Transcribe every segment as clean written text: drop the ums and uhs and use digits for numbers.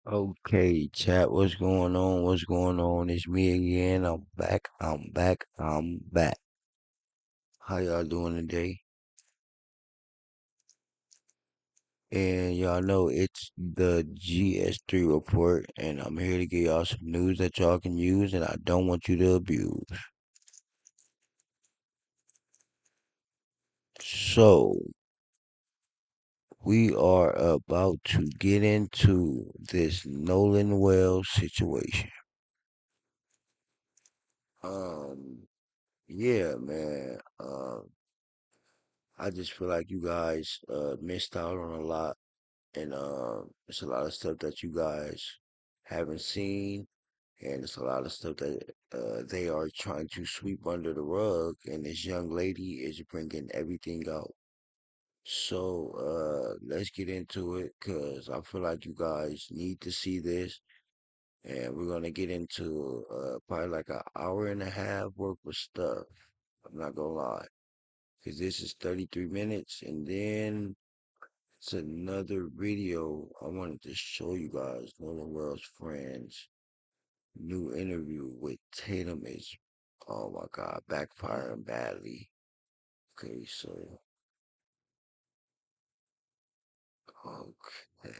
Okay, chat, what's going on? What's going on? It's me again. I'm back. How y'all doing today? And y'all know it's the GS3 report, and I'm here to give y'all some news that y'all can use, and I don't want you to abuse. So, we are about to get into this Nolan Wells situation. Um, yeah, man. I just feel like you guys missed out on a lot, and it's a lot of stuff that you guys haven't seen, and it's a lot of stuff that they are trying to sweep under the rug, and this young lady is bringing everything out. So let's get into it, cause I feel like you guys need to see this, and we're gonna get into probably like an hour and a half worth of stuff. I'm not gonna lie, cause this is 33 minutes, and then it's another video I wanted to show you guys. Nolan World's friends new interview with Tatum is, oh my God, backfiring badly. Okay, so okay,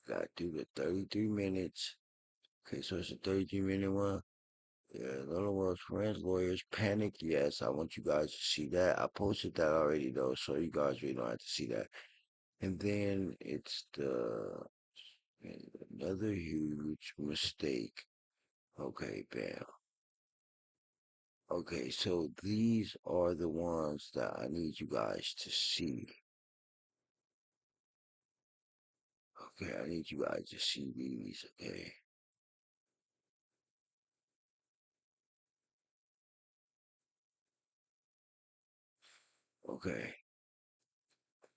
gotta do the 33 minutes. Okay, so it's a 33-minute one. Yeah, Nolan World's friends lawyers panic. Yes, I want you guys to see that. I posted that already though, so you guys really don't have to see that. And then it's the another huge mistake. Okay, bam. Okay, so these are the ones that I need you guys to see. Okay, I need you guys to see these. Okay, okay,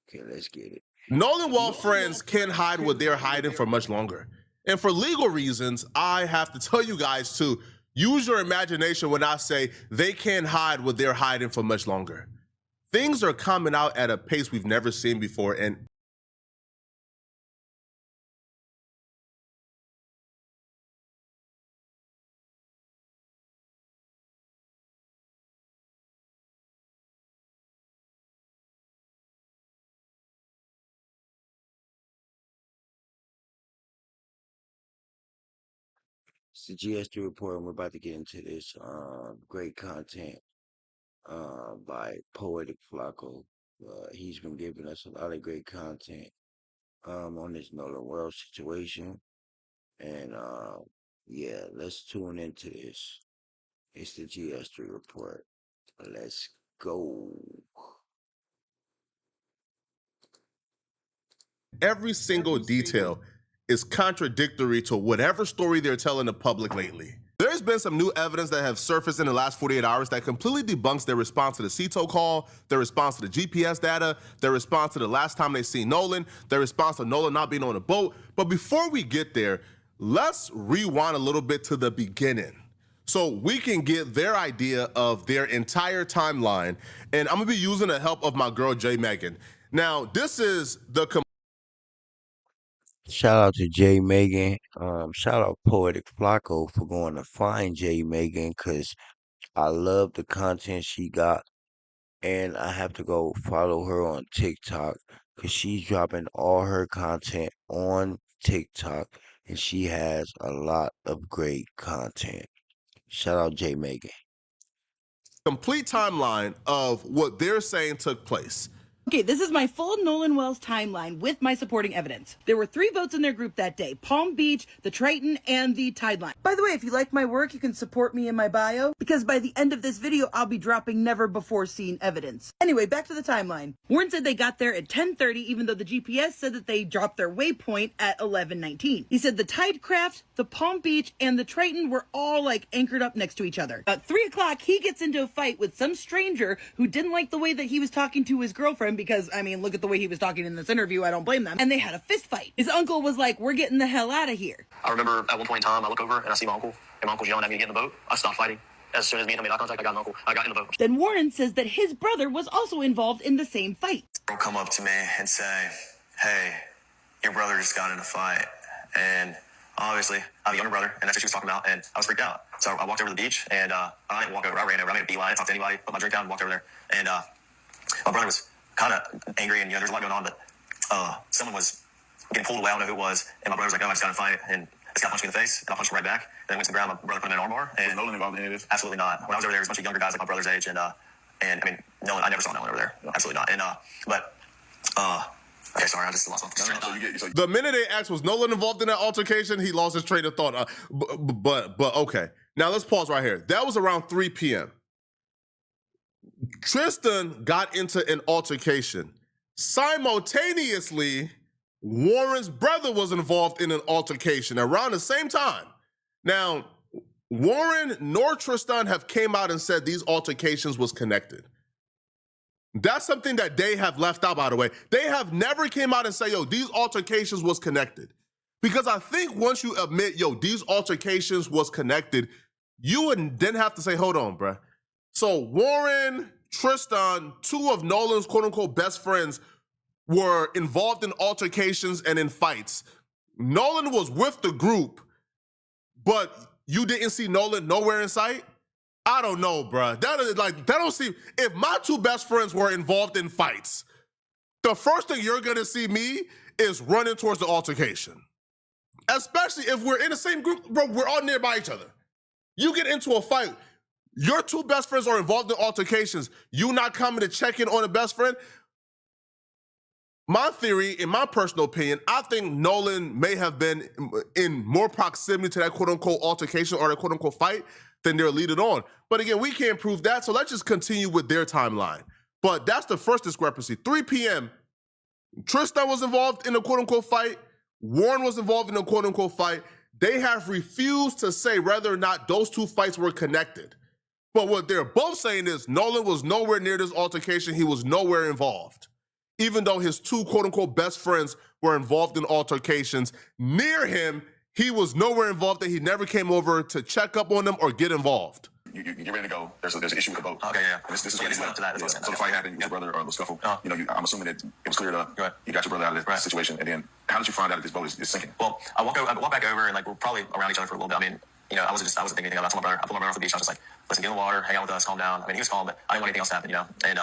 okay, let's get it. Nolan Wall friends can't hide what they're hiding for much longer. And for legal reasons, I have to tell you guys to use your imagination when I say they can't hide what they're hiding for much longer. Things are coming out at a pace we've never seen before, and It's the GS3 report, and we're about to get into this great content by Poetic Flacco. He's been giving us a lot of great content on this Nolan World situation. And yeah, let's tune into this. It's the GS3 report. Let's go. every single detail is contradictory to whatever story they're telling the public lately. There's been some new evidence that have surfaced in the last 48 hours that completely debunks their response to the CETO call, their response to the GPS data, their response to the last time they seen Nolan, their response to Nolan not being on a boat. But before we get there, let's rewind a little bit to the beginning so we can get their idea of their entire timeline. And I'm gonna be using the help of my girl, J. Megan. Now, this is the Shout out to Jay Megan. Shout out Poetic Flacco for going to find Jay Megan because I love the content she got. And I have to go follow her on TikTok because she's dropping all her content on TikTok and she has a lot of great content. Shout out Jay Megan. complete timeline of what they're saying took place. Okay, this is my full Nolan Wells timeline with my supporting evidence. There were 3 boats in their group that day: Palm Beach, the Triton, and the Tideline. By the way, if you like my work, you can support me in my bio, because by the end of this video, I'll be dropping never before seen evidence. Anyway, back to the timeline. Warren said they got there at 10:30, even though the GPS said that they dropped their waypoint at 11:19. He said the Tidecraft, the Palm Beach, and the Triton were all like anchored up next to each other. At 3 o'clock, he gets into a fight with some stranger who didn't like the way that he was talking to his girlfriend, because, I mean, look at the way he was talking in this interview. I don't blame them. And they had a fist fight. His uncle was like, "We're getting the hell out of here." I remember at one point in time, I look over and I see my uncle, and my uncle's yelling at me to get in the boat. I stopped fighting. as soon as me and him made eye contact, I got an uncle. I got in the boat. Then Warren says that his brother was also involved in the same fight. He'll come up to me and say, hey, your brother just got in a fight. And obviously, I have a younger brother, and that's what she was talking about, and I was freaked out. So I walked over to the beach, and I didn't walk over. I ran over. I made a beeline. I didn't talk to anybody, put my drink down, and walked over there. And my brother was kind of angry, and, there's a lot going on, but someone was getting pulled away. I don't know who it was. And my brother was like, oh, I just got in a fight. And this guy punched me in the face, and I punched him right back. And then went to the ground. My brother put him in an armbar. And was Nolan involved in any of this? Absolutely not. When I was over there was a bunch of younger guys like my brother's age, and I mean, Nolan, I never saw Nolan over there. No. Absolutely not. And okay, sorry, I just lost my The minute they asked, was Nolan involved in that altercation, he lost his train of thought. But okay. Now let's pause right here. That was around 3 p.m. Tristan got into an altercation. Simultaneously, Warren's brother was involved in an altercation around the same time. Now, Warren nor Tristan have came out and said these altercations was connected. That's something that they have left out, by the way. They have never came out and said, yo, these altercations was connected. Because I think once you admit, yo, these altercations was connected, you would then have to say, hold on, bruh. So Warren, Tristan, two of Nolan's quote-unquote best friends were involved in altercations and in fights. Nolan was with the group, but you didn't see Nolan nowhere in sight? I don't know, bruh. That don't seem. If my two best friends were involved in fights, the first thing you're gonna see me is running towards the altercation. Especially if we're in the same group, bro, we're all nearby each other. You get into a fight, your two best friends are involved in altercations, you not coming to check in on a best friend. My theory, in my personal opinion, I think Nolan may have been in more proximity to that quote-unquote altercation or that quote-unquote fight than they're leading on. But again, we can't prove that, so let's just continue with their timeline. But that's the first discrepancy. 3 p.m., Tristan was involved in a quote-unquote fight. Warren was involved in a quote-unquote fight. They have refused to say whether or not those two fights were connected. But what they're both saying is Nolan was nowhere near this altercation. He was nowhere involved. Even though his two quote-unquote best friends were involved in altercations near him, he was nowhere involved, and he never came over to check up on them or get involved. You get ready to go. There's an issue with the boat. Okay, yeah. This is Yeah, what this went up to that. Yeah. So the fight happened. Your brother or the scuffle. I'm assuming that it was cleared up. Right. You got your brother out of this situation, and then how did you find out that this boat is sinking? Well, I walked back over, and we're probably around each other for a little bit. I mean, I wasn't thinking anything about it. I told my brother. I pulled my brother off the beach. I was just like, listen, get in the water, hang out with us, calm down. I mean, he was calm, but I didn't want anything else to happen, And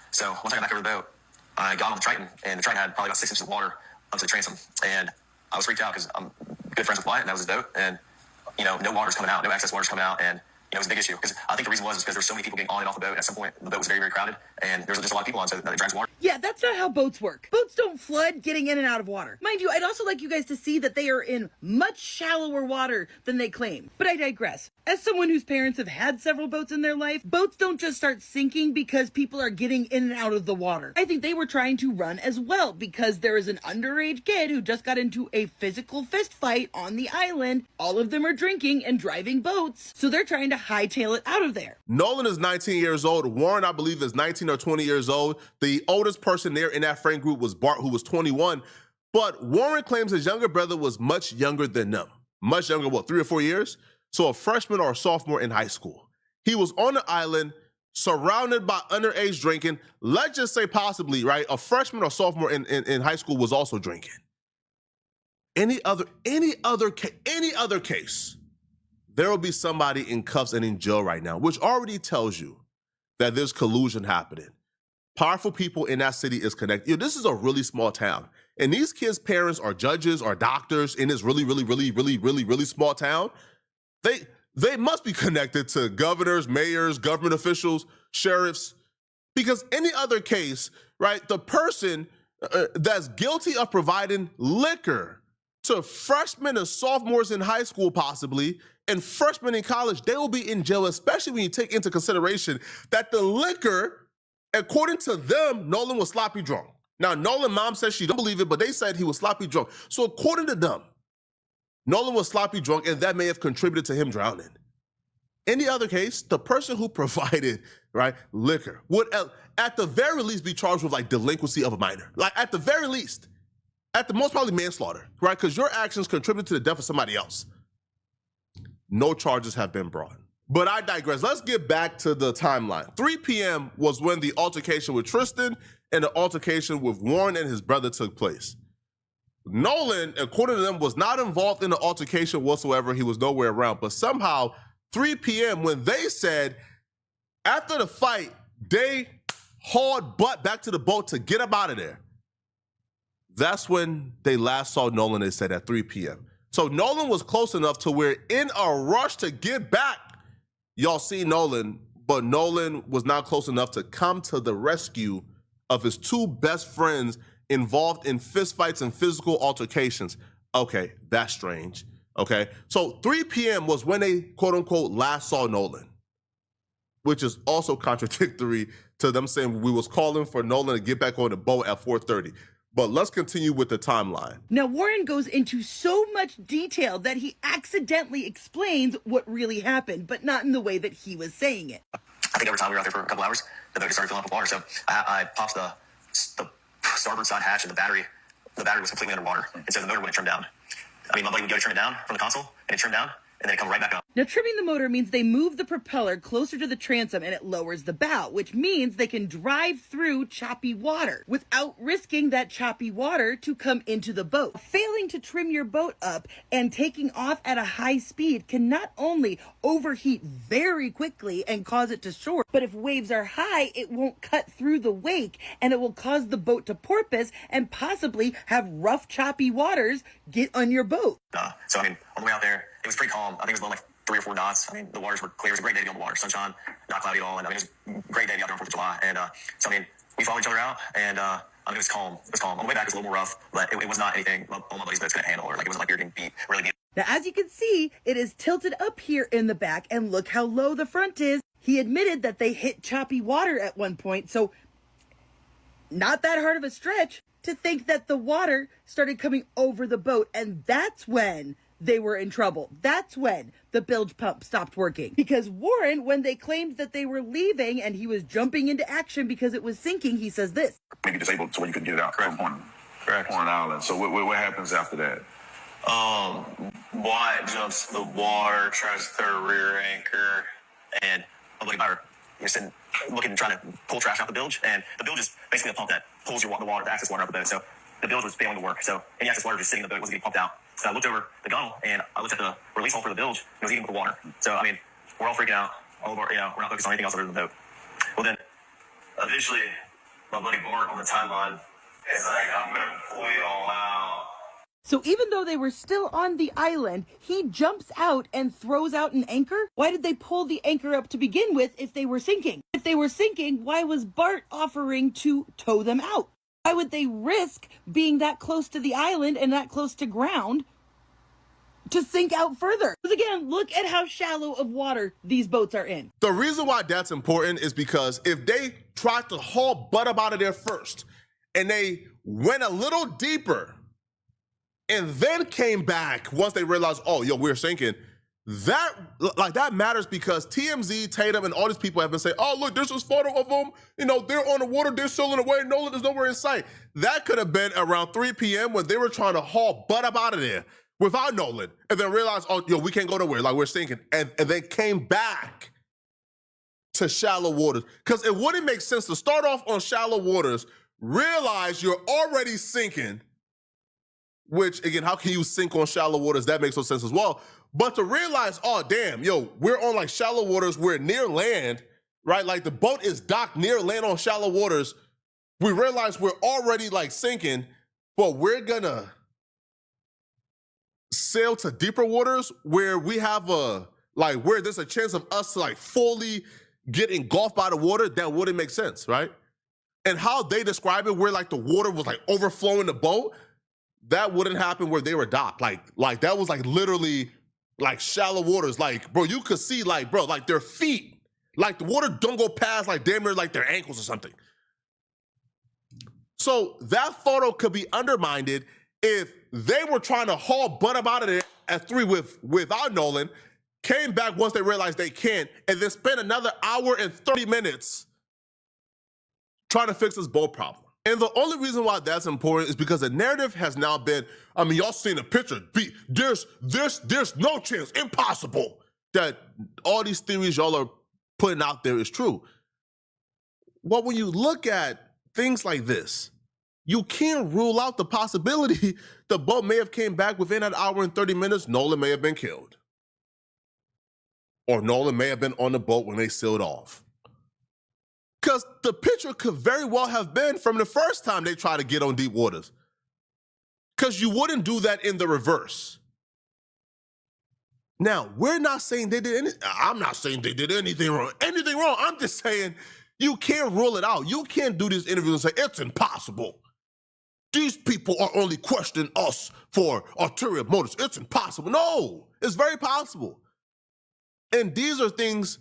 so once I got back over the boat, I got on the Triton, and the Triton had probably about 6 inches of water up to the transom, and I was freaked out because I'm good friends with Wyatt, and that was his boat, and no water's coming out, no access water's coming out, and it was a big issue because I think the reason was because there's so many people getting on and off the boat. At some point, the boat was very, very crowded, and there's just a lot of people on, so it drags water. Yeah, that's not how boats work. Boats don't flood getting in and out of water. Mind you, I'd also like you guys to see that they are in much shallower water than they claim. But I digress. As someone whose parents have had several boats in their life, boats don't just start sinking because people are getting in and out of the water. I think they were trying to run as well because there is an underage kid who just got into a physical fist fight on the island. All of them are drinking and driving boats, so they're trying to hightail it out of there. Nolan is 19 years old. Warren, I believe, is 19 or 20 years old. The oldest person there in that friend group was Bart, who was 21. But Warren claims his younger brother was much younger than them. Much younger, 3 or 4 years? So a freshman or a sophomore in high school. He was on the island, surrounded by underage drinking. Let's just say possibly, right? A freshman or sophomore in high school was also drinking. Any other case, there will be somebody in cuffs and in jail right now, which already tells you that there's collusion happening. Powerful people in that city is connected. This is a really small town. And these kids' parents are judges or doctors in this really small town. They must be connected to governors, mayors, government officials, sheriffs, because any other case, right, the person that's guilty of providing liquor to freshmen and sophomores in high school possibly, and freshmen in college, they will be in jail, especially when you take into consideration that the liquor, according to them, Nolan was sloppy drunk. Now, Nolan's mom says she don't believe it, but they said he was sloppy drunk. So according to them, Nolan was sloppy drunk, and that may have contributed to him drowning. In the other case, the person who provided, right, liquor would at the very least be charged with delinquency of a minor. At the very least. At the most, probably manslaughter, right? Because your actions contribute to the death of somebody else. No charges have been brought. But I digress. Let's get back to the timeline. 3 p.m. was when the altercation with Tristan and the altercation with Warren and his brother took place. Nolan, according to them, was not involved in the altercation whatsoever. He was nowhere around. But somehow, 3 p.m., when they said after the fight, they hauled butt back to the boat to get him out of there. That's when they last saw Nolan, they said, at 3 p.m. So Nolan was close enough to where in a rush to get back, y'all see Nolan, but Nolan was not close enough to come to the rescue of his two best friends involved in fistfights and physical altercations. Okay, that's strange. Okay, so 3 p.m. was when they, quote unquote, last saw Nolan, which is also contradictory to them saying we was calling for Nolan to get back on the boat at 4:30. But let's continue with the timeline. Now, Warren goes into so much detail that he accidentally explains what really happened, but not in the way that he was saying it. I think over time we were out there for a couple hours. The boat just started filling up with water. So I popped the starboard side hatch, and the battery was completely underwater. And so the motor wouldn't trim down. I mean, my buddy would go to trim it down from the console, and it trimmed down, and then it come right back up. Now, trimming the motor means they move the propeller closer to the transom and it lowers the bow, which means they can drive through choppy water without risking that choppy water to come into the boat. Failing to trim your boat up and taking off at a high speed can not only overheat very quickly and cause it to shore, but if waves are high, it won't cut through the wake and it will cause the boat to porpoise and possibly have rough, choppy waters get on your boat. So, I mean, on the way out there, it was pretty calm. I think it was blowing like 3 or 4 knots. I mean, the waters were clear. It was a great day to be on the water. Sunshine, not cloudy at all. And I mean, it was a great day to be out there on 4th of July. And so, I mean, we followed each other out, and I mean, it was calm. It was calm. On the way back, it was a little more rough, but it was not anything all my buddy's boat's going to handle, or like it wasn't like we were getting beat, really beat. Now, as you can see, it is tilted up here in the back, and look how low the front is. He admitted that they hit choppy water at one point, so not that hard of a stretch to think that the water started coming over the boat, and that's when they were in trouble. That's when the bilge pump stopped working. Because Warren, when they claimed that they were leaving and he was jumping into action because it was sinking, he says this. Maybe disabled so when you could get it out. Correct. On Correct. Island. So what happens after that? Wyatt jumps in the water, tries to throw a rear anchor, and my buddy Byron, you're sitting looking, trying to pull trash out the bilge, and the bilge is basically a pump that pulls the water, the access water out the boat. So the bilge was failing to work. So any access water just sitting in the boat wasn't getting pumped out. So I looked over the gunnel and I looked at the release hole for the bilge, and it was eating with the water. So I mean, we're all freaking out. All of our, we're not focused on anything else other than the boat. Well then, eventually, my buddy Bart on the timeline is like, I'm gonna pull you all out. So even though they were still on the island, he jumps out and throws out an anchor? Why did they pull the anchor up to begin with if they were sinking? If they were sinking, why was Bart offering to tow them out? Why would they risk being that close to the island and that close to ground to sink out further? Because again, look at how shallow of water these boats are in. The reason why that's important is because if they tried to haul butt up out of there first and they went a little deeper and then came back once they realized, oh, yo, we're sinking, that matters because TMZ, Tatum, and all these people have been saying, oh, look, there's this photo of them. You know, they're on the water, they're sailing away. Nolan is nowhere in sight. That could have been around 3 p.m. when they were trying to haul butt up out of there without Nolan and then realized, oh, yo, we can't go nowhere. Like, we're sinking. And they came back to shallow waters. Because it wouldn't make sense to start off on shallow waters, realize you're already sinking, which, again, how can you sink on shallow waters? That makes no sense as well. But to realize, oh, damn, yo, we're on like shallow waters, we're near land, right? Like the boat is docked near land on shallow waters. We realize we're already like sinking, but we're gonna sail to deeper waters where we have where there's a chance of us to like fully get engulfed by the water. That wouldn't make sense, right? And how they describe it, where like the water was like overflowing the boat, that wouldn't happen where they were docked. Like that was like literally like shallow waters. Like, bro, you could see like, bro, like their feet, like the water don't go past like damn near like their ankles or something. So that photo could be undermined if they were trying to haul butt up out of there at 3 without Nolan, came back once they realized they can't, and then spent another hour and 30 minutes trying to fix this boat problem. And the only reason why that's important is because the narrative has now been, I mean, y'all seen the picture. There's no chance, impossible. that all these theories y'all are putting out there is true. Well, when you look at things like this, you can't rule out the possibility the boat may have came back within an hour and 30 minutes. Nolan may have been killed. Or Nolan may have been on the boat when they sealed off. Because the picture could very well have been from the first time they tried to get on deep waters. Because you wouldn't do that in the reverse. Now, we're not saying they did anything. I'm not saying they did anything wrong. I'm just saying you can't rule it out. You can't do these interviews and say, it's impossible. These people are only questioning us for ulterior motives. It's impossible. No, it's very possible. And these are things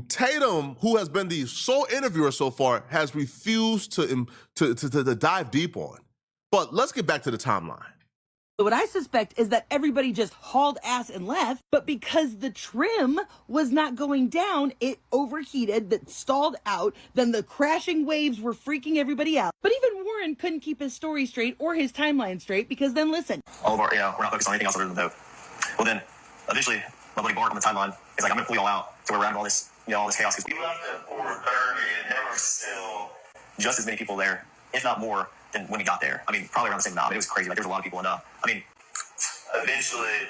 Tatum, who has been the sole interviewer so far, has refused to dive deep on. But let's get back to the timeline. What I suspect is that everybody just hauled ass and left, but because the trim was not going down, it overheated, that stalled out, then the crashing waves were freaking everybody out. But even Warren couldn't keep his story straight or his timeline straight because then listen. All of our, we're not focused on anything else other than the boat. Well then, eventually, my buddy Bart on the timeline is like, I'm gonna pull you all out. So we're around all this, all this chaos. We left at 4:30 and there were still just as many people there, if not more, than when we got there. I mean, probably around the same amount. It was crazy. Like, there was a lot of people enough. I mean, eventually,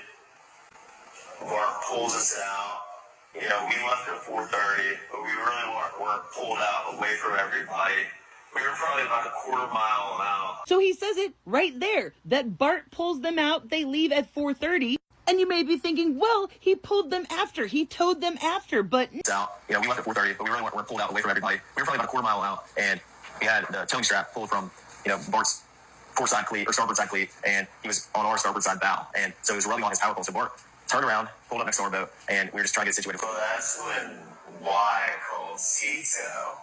Bart pulls us out. We left at 4:30, but we really weren't pulled out away from everybody. We were probably about a quarter mile out. So he says it right there, that Bart pulls them out, they leave at 4:30. And you may be thinking, well, he pulled them after, he towed them after, but... Out. We left at 4:30, but we really weren't pulled out away from everybody. We were probably about a quarter mile out, and we had the towing strap pulled from, Bart's port side cleat, or starboard side cleat, and he was on our starboard side bow. And so he was rubbing on his power pole. So Bart turned around, pulled up next to our boat, and we were just trying to get situated. So that's when Y called Cito.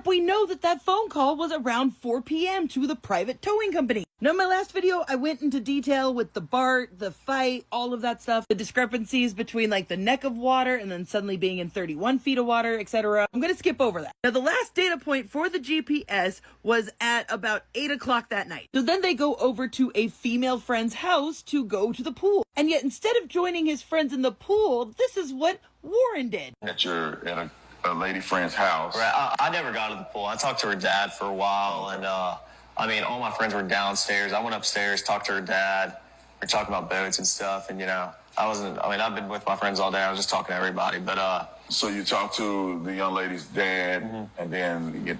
We know that phone call was around 4 p.m. to the private towing company. Now, in my last video, I went into detail with the Bart, the fight, all of that stuff, the discrepancies between like the neck of water and then suddenly being in 31 feet of water, etc. I'm going to skip over that. Now, the last data point for the GPS was at about 8 o'clock that night. So then they go over to a female friend's house to go to the pool. And yet, instead of joining his friends in the pool, this is what Warren did. At a lady friend's house. Right. I never got to the pool. I talked to her dad for a while, and all my friends were downstairs. I went upstairs, talked to her dad. We were talking about boats and stuff, and I've been with my friends all day. I was just talking to everybody, but So you talked to the young lady's dad, and then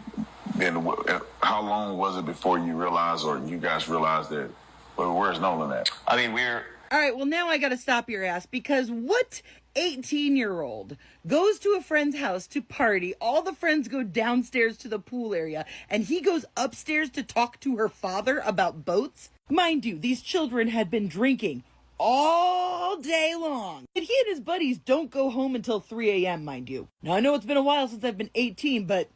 how long was it before you realized, or you guys realized that? Well, where's Nolan at? All right, well, now I got to stop your ass, because what 18-year-old goes to a friend's house to party, all the friends go downstairs to the pool area, and he goes upstairs to talk to her father about boats? Mind you, these children had been drinking all day long. And he and his buddies don't go home until 3 a.m., mind you. Now, I know it's been a while since I've been 18, but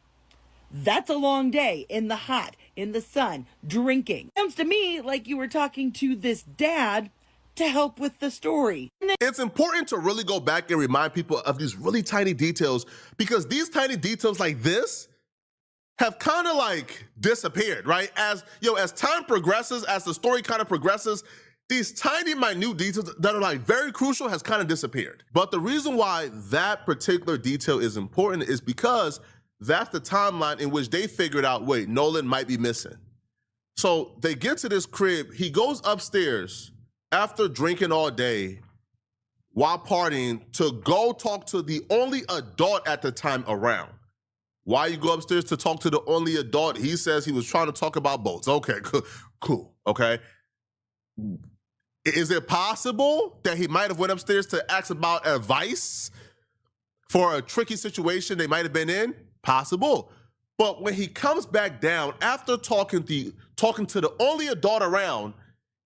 that's a long day in the hot, in the sun, drinking. Sounds to me like you were talking to this dad to help with the story. It's important to really go back and remind people of these really tiny details, because these tiny details like this have kind of like disappeared, right? As time progresses, as the story kind of progresses, these tiny minute details that are like very crucial has kind of disappeared. But the reason why that particular detail is important is because that's the timeline in which they figured out, wait, Nolan might be missing. So they get to this crib, he goes upstairs after drinking all day while partying to go talk to the only adult at the time around. Why you go upstairs to talk to the only adult? He says he was trying to talk about boats. Okay, cool, okay. Is it possible that he might have went upstairs to ask about advice for a tricky situation they might have been in? Possible. But when he comes back down after talking to the only adult around,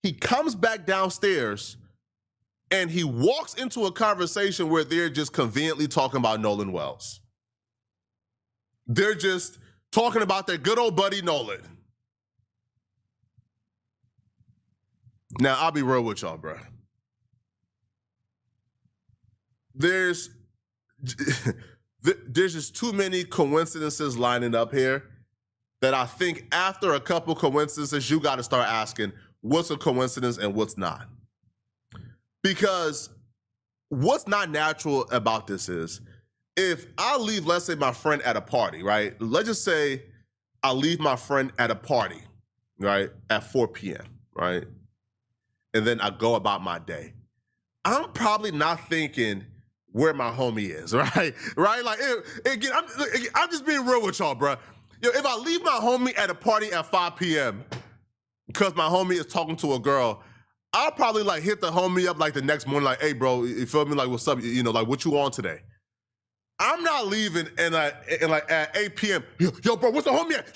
he comes back downstairs and he walks into a conversation where they're just conveniently talking about Nolan Wells. They're just talking about their good old buddy Nolan. Now, I'll be real with y'all, bro. There's just too many coincidences lining up here that I think after a couple coincidences, you got to start asking, what's a coincidence and what's not? Because what's not natural about this is if I leave, let's say, my friend at a party, right? Let's just say I leave my friend at a party, right, at 4 p.m., right? And then I go about my day. I'm probably not thinking where my homie is, right? Right? Like, again, I'm just being real with y'all, bro. Yo, if I leave my homie at a party at 5 p.m. because my homie is talking to a girl, I'll probably like hit the homie up like the next morning, like, hey, bro, you feel me? Like, what's up? You know, like, what you on today? I'm not leaving and like at 8 p.m. Yo, bro, what's the homie at?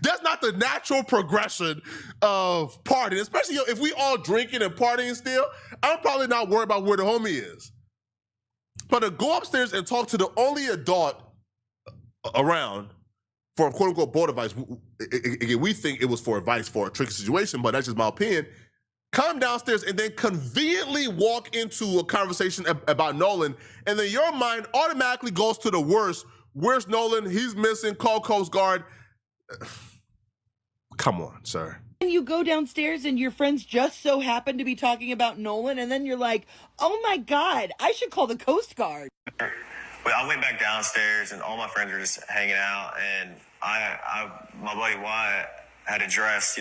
That's not the natural progression of partying, especially if we all drinking and partying still. I'm probably not worried about where the homie is. But to go upstairs and talk to the only adult around for quote unquote bold advice, again, we think it was for advice for a tricky situation, but that's just my opinion. Come downstairs and then conveniently walk into a conversation about Nolan, and then your mind automatically goes to the worst. Where's Nolan? He's missing. Call Coast Guard. Come on, sir. And you go downstairs and your friends just so happen to be talking about Nolan, and then you're like, oh my God, I should call the Coast Guard. Well, I went back downstairs and all my friends were just hanging out, and my buddy Wyatt had addressed,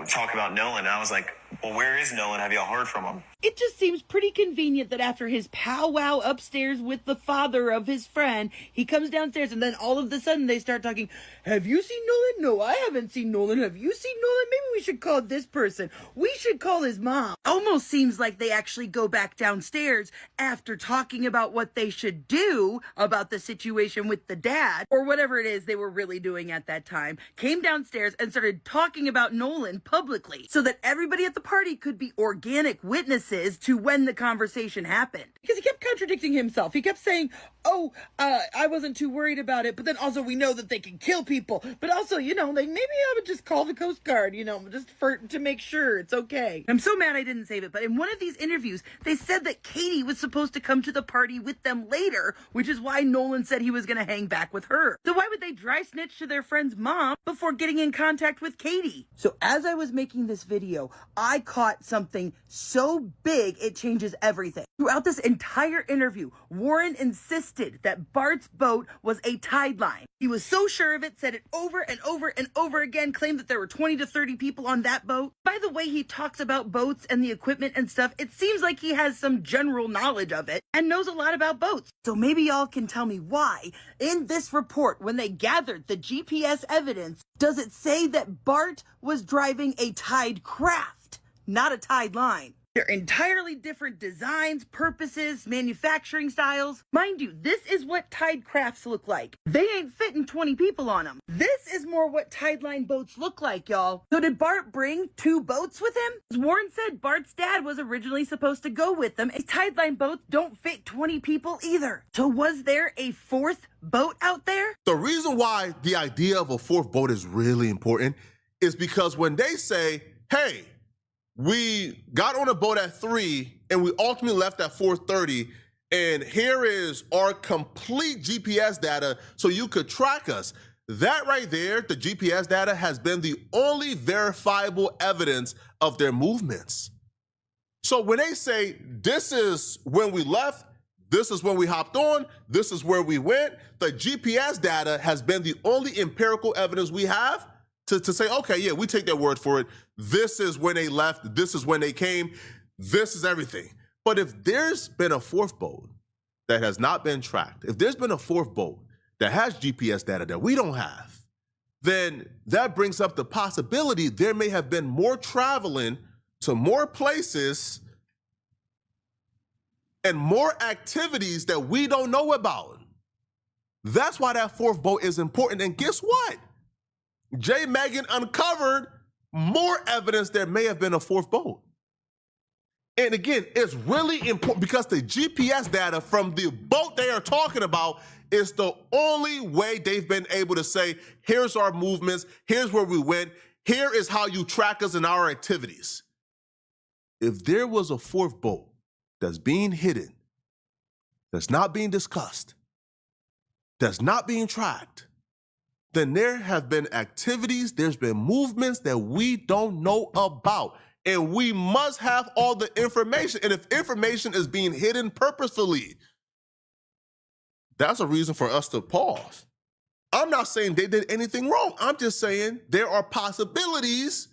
talk about Nolan. And I was like, well, where is Nolan? Have y'all heard from him? It just seems pretty convenient that after his powwow upstairs with the father of his friend, he comes downstairs and then all of a sudden they start talking, have you seen Nolan? No, I haven't seen Nolan. Have you seen Nolan? Maybe we should call this person. We should call his mom. Almost seems like they actually go back downstairs after talking about what they should do about the situation with the dad, or whatever it is they were really doing at that time, came downstairs and started talking about Nolan publicly so that everybody at the party could be organic witnesses to when the conversation happened. Because he kept contradicting himself. He kept saying, I wasn't too worried about it, but then also we know that they can kill people. But also, maybe I would just call the Coast Guard, just to make sure it's okay. I'm so mad I didn't save it, but in one of these interviews, they said that Katie was supposed to come to the party with them later, which is why Nolan said he was going to hang back with her. So why would they dry snitch to their friend's mom before getting in contact with Katie? So as I was making this video, I caught something so big it changes everything. Throughout this entire interview, Warren insisted that Bart's boat was a tide line. He was so sure of it, said it over and over and over again, claimed that there were 20 to 30 people on that boat. By the way he talks about boats and the equipment and stuff, it seems like he has some general knowledge of it and knows a lot about boats. So maybe y'all can tell me why, in this report, when they gathered the GPS evidence, does it say that Bart was driving a tide craft, not a tide line? They're entirely different designs, purposes, manufacturing styles. Mind you, this is what tide crafts look like. They ain't fitting 20 people on them. This is more what tide line boats look like, y'all. So did Bart bring 2 boats with him? As Warren said, Bart's dad was originally supposed to go with them. Tide line boats don't fit 20 people either. So was there a 4th boat out there? The reason why the idea of a 4th boat is really important is because when they say, hey, we got on a boat at 3 and we ultimately left at 4:30, and here is our complete GPS data so you could track us. That right there, the GPS data, has been the only verifiable evidence of their movements. So when they say, this is when we left, this is when we hopped on, this is where we went, the GPS data has been the only empirical evidence we have to say, okay, yeah, we take their word for it. This is when they left. This is when they came. This is everything. But if there's been a 4th boat that has not been tracked, if there's been a 4th boat that has GPS data that we don't have, then that brings up the possibility there may have been more traveling to more places and more activities that we don't know about. That's why that 4th boat is important. And guess what? Jay Megan uncovered more evidence there may have been a 4th boat. And again, it's really important because the GPS data from the boat they are talking about is the only way they've been able to say, here's our movements, here's where we went, here is how you track us in our activities. If there was a 4th boat that's being hidden, that's not being discussed, that's not being tracked, then there have been activities, there's been movements that we don't know about. And we must have all the information. And if information is being hidden purposefully, that's a reason for us to pause. I'm not saying they did anything wrong. I'm just saying there are possibilities.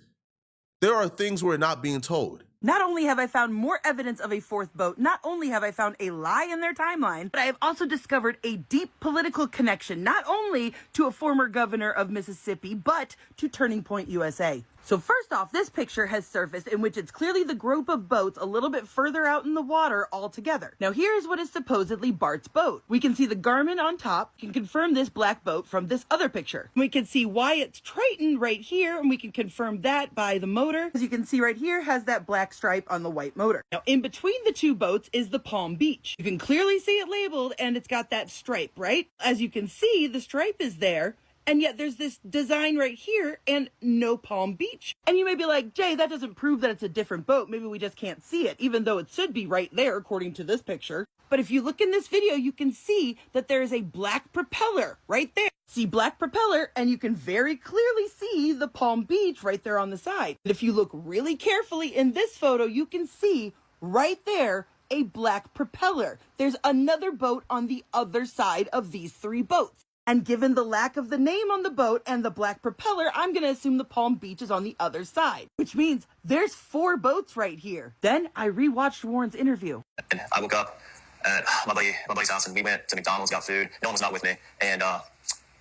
There are things we're not being told. Not only have I found more evidence of a fourth boat, not only have I found a lie in their timeline, but I have also discovered a deep political connection, not only to a former governor of Mississippi, but to Turning Point USA. So first off, this picture has surfaced in which it's clearly the group of boats a little bit further out in the water all together. Now here's what is supposedly Bart's boat. We can see the Garmin on top. We can confirm this black boat from this other picture. We can see Wyatt's Triton right here, and we can confirm that by the motor. As you can see right here, has that black stripe on the white motor. Now in between the two boats is the Palm Beach. You can clearly see it labeled, and it's got that stripe, right? As you can see, the stripe is there. And yet there's this design right here and no Palm Beach. And you may be like, Jay, that doesn't prove that it's a different boat. Maybe we just can't see it, even though it should be right there according to this picture. But if you look in this video, you can see that there is a black propeller right there. See black propeller, and you can very clearly see the Palm Beach right there on the side. And if you look really carefully in this photo, you can see right there a black propeller. There's another boat on the other side of these three boats. And given the lack of the name on the boat and the black propeller, I'm going to assume the Palm Beach is on the other side, which means there's 4 boats right here. Then I rewatched Warren's interview. And I woke up at my buddy's house, and we went to McDonald's, got food. Nolan was not with me, and I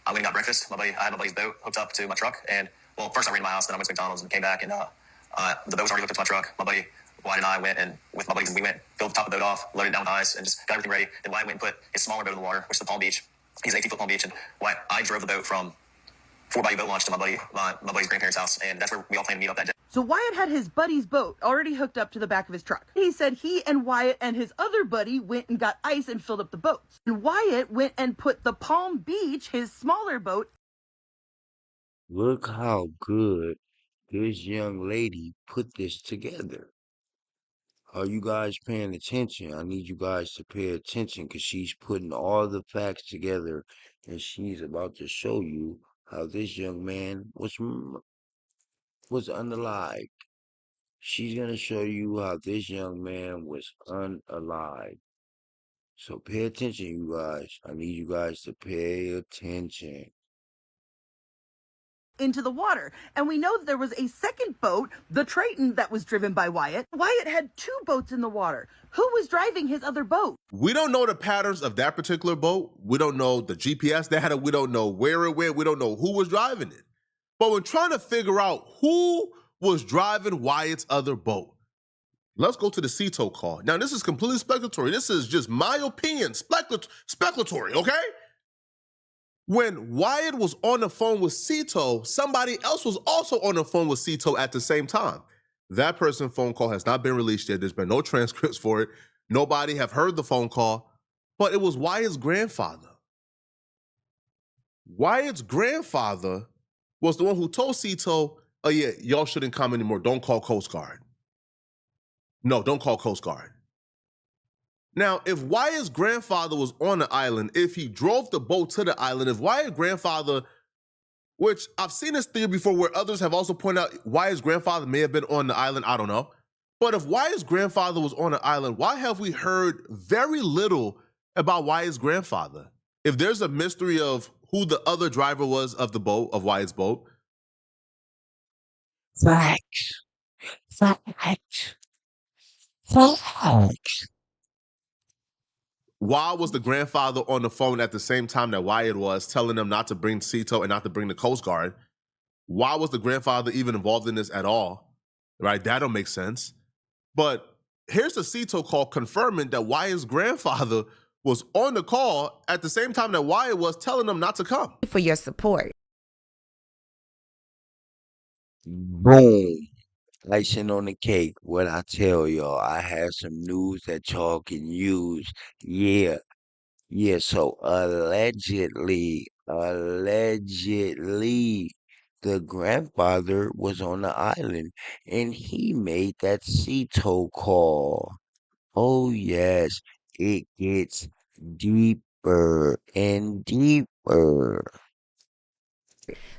went and got breakfast. I had my buddy's boat hooked up to my truck, and well, first I ran to my house, then I went to McDonald's and came back, and the boat was already hooked up to my truck. My buddy Wyatt and I went, and with my buddies, and we went, filled the top of the boat off, loaded it down with ice, and just got everything ready. Then Wyatt went and put his smaller boat in the water, which is the Palm Beach. He's 18-foot Palm Beach, and I drove the boat from 4 Bayou Boat Launch to my buddy's grandparents' house, and that's where we all planned to meet up that day. So Wyatt had his buddy's boat already hooked up to the back of his truck. He said he and Wyatt and his other buddy went and got ice and filled up the boats. And Wyatt went and put the Palm Beach, his smaller boat. Look how good this young lady put this together. Are you guys paying attention? I need you guys to pay attention because she's putting all the facts together, and she's about to show you how this young man was unalive. She's gonna show you how this young man was unalive. So pay attention, you guys. I need you guys to pay attention. Into the water. And we know that there was a second boat, the Triton, that was driven by Wyatt. Wyatt had 2 boats in the water. Who was driving his other boat? We don't know the patterns of that particular boat. We don't know the GPS data. We don't know where it went. We don't know who was driving it. But we're trying to figure out who was driving Wyatt's other boat. Let's go to the Cito call. Now, this is completely speculatory. This is just my opinion, speculatory, okay? When Wyatt was on the phone with Cito, somebody else was also on the phone with Cito at the same time. That person's phone call has not been released yet. There's been no transcripts for it. Nobody have heard the phone call, but it was Wyatt's grandfather. Wyatt's grandfather was the one who told Cito, oh yeah, y'all shouldn't come anymore. Don't call Coast Guard. No, don't call Coast Guard. Now, if Wyatt's grandfather was on the island, if he drove the boat to the island, if Wyatt's grandfather, which I've seen this theory before where others have also pointed out Wyatt's grandfather may have been on the island, I don't know. But if Wyatt's grandfather was on the island, why have we heard very little about Wyatt's grandfather? If there's a mystery of who the other driver was of the boat, of Wyatt's boat. Facts. Facts. Facts. Why was the grandfather on the phone at the same time that Wyatt was, telling them not to bring Cito and not to bring the Coast Guard? Why was the grandfather even involved in this at all? Right? That don't make sense. But here's the Cito call confirming that Wyatt's grandfather was on the call at the same time that Wyatt was, telling them not to come. For your support. Boom. Icing on the cake. What I tell y'all, I have some news that y'all can use. Yeah. Yeah, so allegedly, the grandfather was on the island and he made that Cito call. Oh yes, it gets deeper and deeper.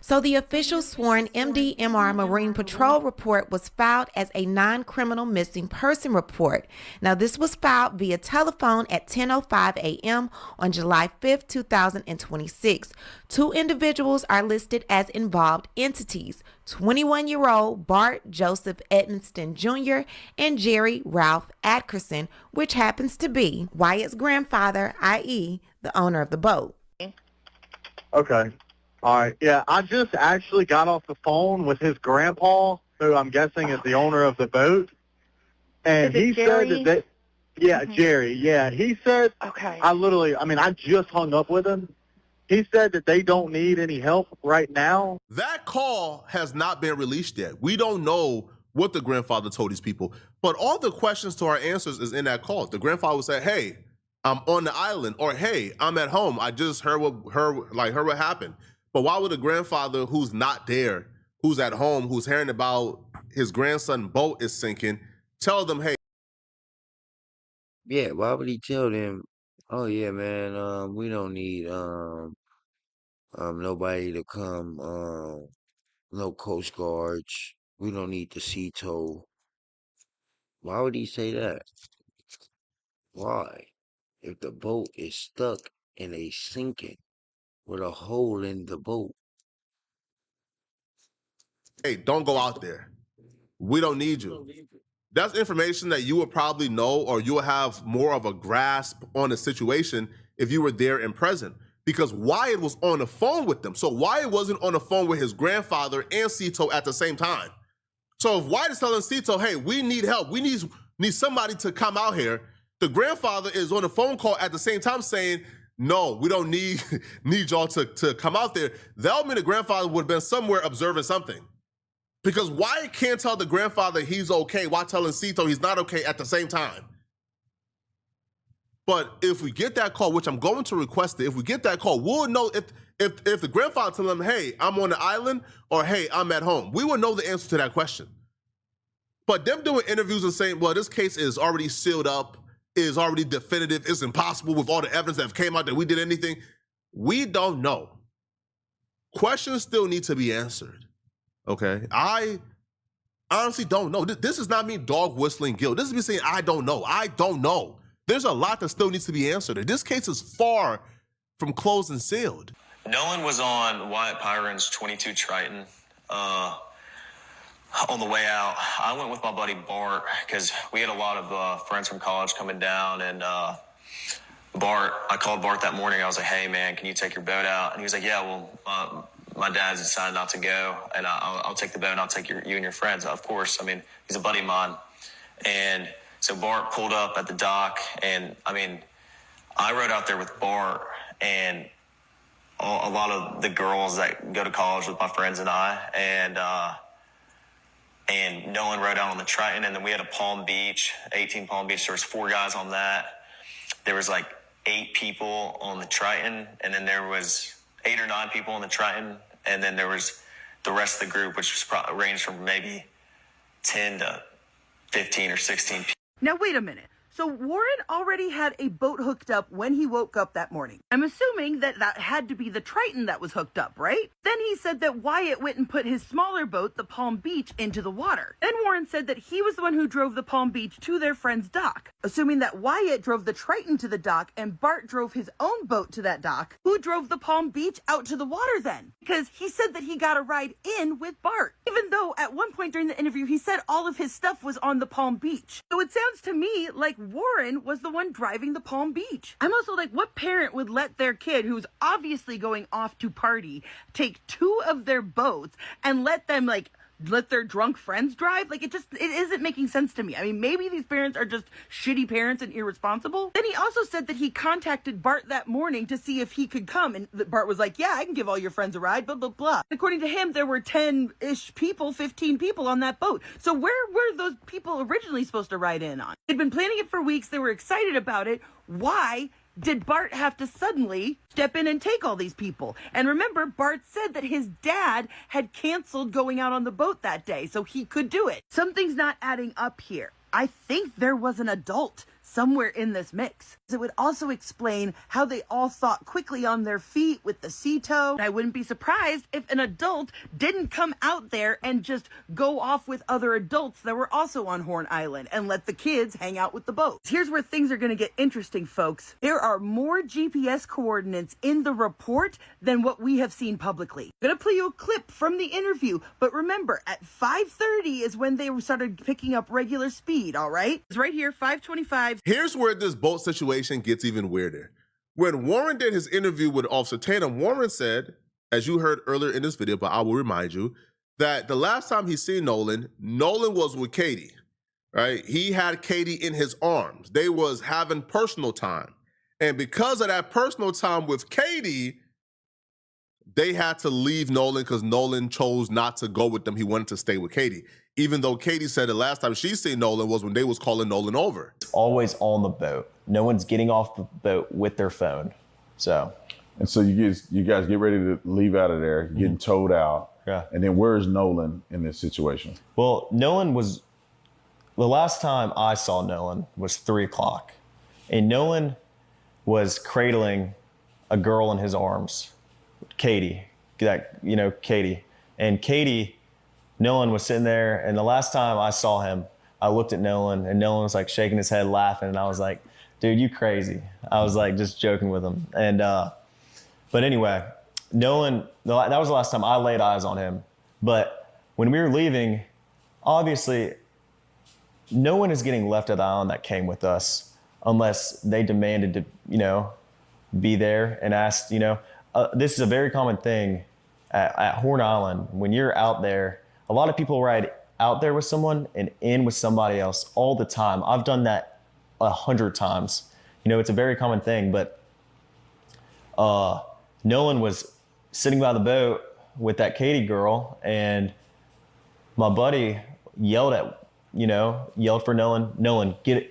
So the official sworn MDMR Marine Patrol report was filed as a non-criminal missing person report. Now, this was filed via telephone at 10:05 a.m. on July 5th, 2026. Two individuals are listed as involved entities: 21-year-old Bart Joseph Edmonston Jr. and Jerry Ralph Atkerson, which happens to be Wyatt's grandfather, i.e., the owner of the boat. Okay. All right. Yeah, I just actually got off the phone with his grandpa, who I'm guessing is the owner of the boat. And he said that Jerry. Yeah, he said, Okay. I just hung up with him. He said that they don't need any help right now. That call has not been released yet. We don't know what the grandfather told these people, but all the questions to our answers is in that call. The grandfather would say, "Hey, I'm on the island," or "Hey, I'm at home. I just heard what happened." But why would a grandfather who's not there, who's at home, who's hearing about his grandson's boat is sinking, tell them, "Hey"? Yeah, why would he tell them, "Oh yeah, man, we don't need nobody to come, no Coast Guards. We don't need the sea tow." Why would he say that? Why? If the boat is stuck and a sinking with a hole in the boat. Hey, don't go out there. We don't need you. That's information that you would probably know, or you would have more of a grasp on the situation if you were there and present. Because Wyatt was on the phone with them. So Wyatt wasn't on the phone with his grandfather and Cito at the same time. So if Wyatt is telling Cito, "Hey, we need help. We need somebody to come out here," the grandfather is on the phone call at the same time saying, "No, we don't need y'all to come out there." That would mean the grandfather would have been somewhere observing something. Because Wyatt can't tell the grandfather he's okay while telling Cito he's not okay at the same time. But if we get that call, which I'm going to request it, if we get that call, we'll know if the grandfather tells him, "Hey, I'm on the island," or "Hey, I'm at home." We will know the answer to that question. But them doing interviews and saying, "Well, this case is already sealed up, is already definitive, it's impossible with all the evidence that came out that we did anything," we don't know. Questions still need to be answered. Okay, I honestly don't know. This is not me dog whistling guilt. This is me saying I don't know. I don't know. There's a lot that still needs to be answered. This case is far from closed and sealed. Nolan was on Wyatt Pyron's 22 Triton. On the way out, I went with my buddy Bart because we had a lot of friends from college coming down, and I called Bart that morning. I was like, "Hey man, can you take your boat out?" And he was like, "Yeah, well, my dad's decided not to go, and I'll take the boat and I'll take you and your friends." Of course, I mean, he's a buddy of mine. And so Bart pulled up at the dock, and I mean, I rode out there with Bart and a lot of the girls that go to college with my friends and I, and Nolan rode out on the Triton, and then we had a Palm Beach, 18 Palm Beach. There was 4 guys on that. There was like 8 people on the Triton, and then there was 8 or 9 people on the Triton, and then there was the rest of the group, which was probably ranged from maybe 10 to 15 or 16 people. Now, wait a minute. So Warren already had a boat hooked up when he woke up that morning. I'm assuming that had to be the Triton that was hooked up, right? Then he said that Wyatt went and put his smaller boat, the Palm Beach, into the water. Then Warren said that he was the one who drove the Palm Beach to their friend's dock. Assuming that Wyatt drove the Triton to the dock and Bart drove his own boat to that dock, who drove the Palm Beach out to the water then? Because he said that he got a ride in with Bart, even though at one point during the interview he said all of his stuff was on the Palm Beach. So it sounds to me like Warren was the one driving the Palm Beach. I'm also like, what parent would let their kid, who's obviously going off to party, take 2 of their boats and let their drunk friends drive? Like, it isn't making sense to me. I mean, maybe these parents are just shitty parents and irresponsible. Then he also said that he contacted Bart that morning to see if he could come, and Bart was like, "Yeah, I can give all your friends a ride, blah, blah, blah." According to him, there were 10-ish people, 15 people on that boat. So where were those people originally supposed to ride in on? They'd been planning it for weeks. They were excited about it. Why did Bart have to suddenly step in and take all these people? And remember, Bart said that his dad had canceled going out on the boat that day, so he could do it. Something's not adding up here. I think there was an adult somewhere in this mix. It would also explain how they all thought quickly on their feet with the sea tow. I wouldn't be surprised if an adult didn't come out there and just go off with other adults that were also on Horn Island and let the kids hang out with the boat. Here's where things are going to get interesting, folks. There are more GPS coordinates in the report than what we have seen publicly. I'm going to play you a clip from the interview, but remember, at 5:30 is when they started picking up regular speed, all right? It's right here, 5:25. Here's where this boat situation gets even weirder. When Warren did his interview with Officer Tatum, Warren said, as you heard earlier in this video, but I will remind you, that the last time he seen Nolan, Nolan was with Katie, right? He had Katie in his arms. They was having personal time. And because of that personal time with Katie, they had to leave Nolan because Nolan chose not to go with them. He wanted to stay with Katie. Even though Katie said the last time she seen Nolan was when they was calling Nolan over. It's always on the boat. No one's getting off the boat with their phone. So. And so you guys get ready to leave out of there, getting towed out. Yeah. And then where's Nolan in this situation? Well, Nolan was, the last time I saw Nolan was 3 o'clock. And Nolan was cradling a girl in his arms, Katie, Katie. And Katie, Nolan was sitting there, and the last time I saw him, I looked at Nolan, and Nolan was like shaking his head, laughing, and I was like, dude, you crazy. I was like just joking with him. And, but anyway, Nolan, that was the last time I laid eyes on him. But when we were leaving, obviously, no one is getting left at the island that came with us unless they demanded to, be there and asked, this is a very common thing at Horn Island. When you're out there, a lot of people ride out there with someone and in with somebody else all the time. I've done that 100 times. It's a very common thing, but Nolan was sitting by the boat with that Katie girl, and my buddy yelled for Nolan, get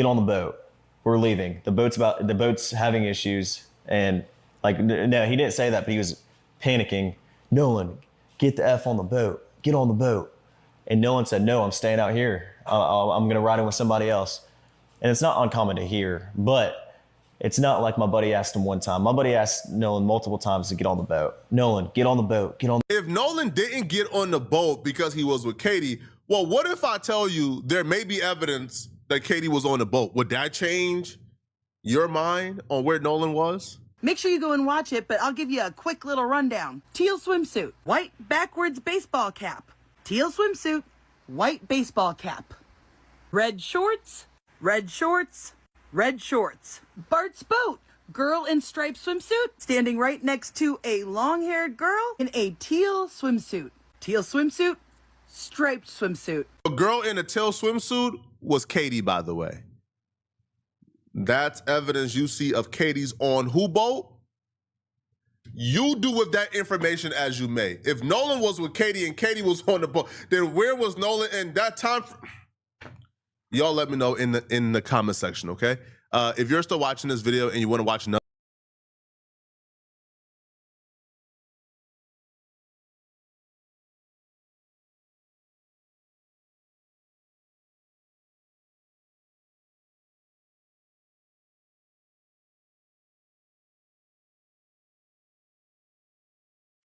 on the boat. We're leaving. The boat's having issues. And no, he didn't say that, but he was panicking. Nolan, get the F on the boat. Get on the boat. And Nolan said, no, I'm staying out here. I'm going to ride in with somebody else. And it's not uncommon to hear, but it's not like my buddy asked him one time. My buddy asked Nolan multiple times to get on the boat. Nolan, get on the boat. Get on. If Nolan didn't get on the boat because he was with Katie, well, what if I tell you there may be evidence that Katie was on the boat? Would that change your mind on where Nolan was? Make sure you go and watch it, but I'll give you a quick little rundown. Teal swimsuit, white backwards baseball cap. Teal swimsuit, white baseball cap. Red shorts, red shorts, red shorts. Bart's boat, girl in striped swimsuit, standing right next to a long-haired girl in a teal swimsuit. Teal swimsuit, striped swimsuit. A girl in a teal swimsuit was Katie, by the way. That's evidence you see of Katie's on who boat? You do with that information as you may. If Nolan was with Katie and Katie was on the boat, then where was Nolan in that time? Y'all let me know in the comment section, okay? If you're still watching this video and you want to watch another,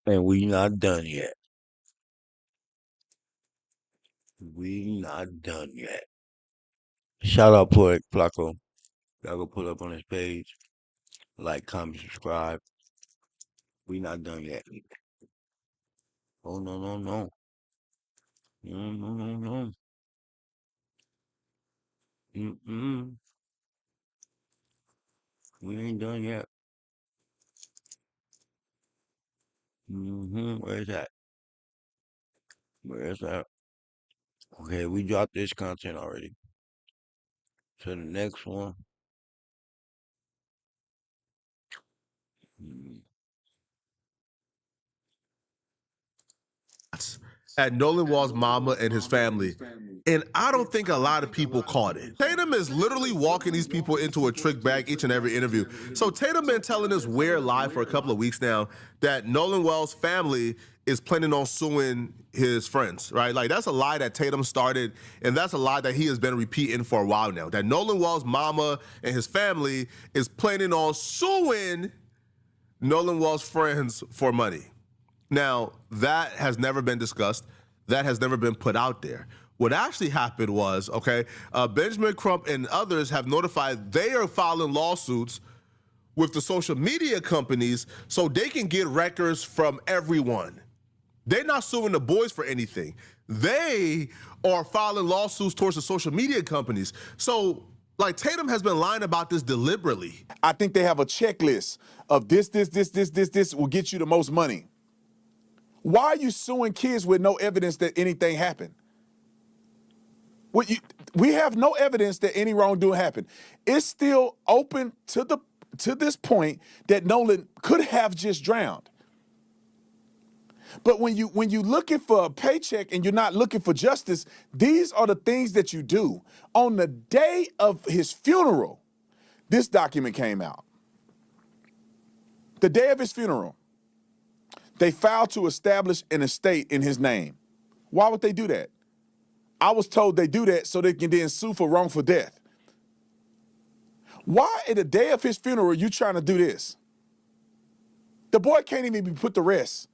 And we not done yet. We not done yet. Shout out Poet Flacco. Y'all go pull up on his page. Like, comment, subscribe. We not done yet. Oh no no no. No no no no. Mm-mm. We ain't done yet. Where's that? Where's that? Okay, we dropped this content already. So the next one. Mm, at Nolan Wall's mama and his family. And I don't think a lot of people caught it. Tatum Tatum is literally walking these people into a trick bag each and every interview. So Tatum been telling this weird lie for a couple of weeks now that Nolan Wells' family is planning on suing his friends, right? Like, that's a lie that Tatum started, and that's a lie that he has been repeating for a while now, that Nolan Wells' mama and his family is planning on suing Nolan Wells' friends for money. Now, that has never been discussed. That has never been put out there. What actually happened was, Benjamin Crump and others have notified they are filing lawsuits with the social media companies so they can get records from everyone. They're not suing the boys for anything. They are filing lawsuits towards the social media companies. So, like, Tatum has been lying about this deliberately. I think they have a checklist of this will get you the most money. Why are you suing kids with no evidence that anything happened? We have no evidence that any wrongdoing happened. It's still open to this point that Nolan could have just drowned. But when you're looking for a paycheck and you're not looking for justice, these are the things that you do. On the day of his funeral, this document came out. The day of his funeral, they filed to establish an estate in his name. Why would they do that? I was told they do that so they can then sue for wrongful death. Why at the day of his funeral are you trying to do this? The boy can't even be put to rest.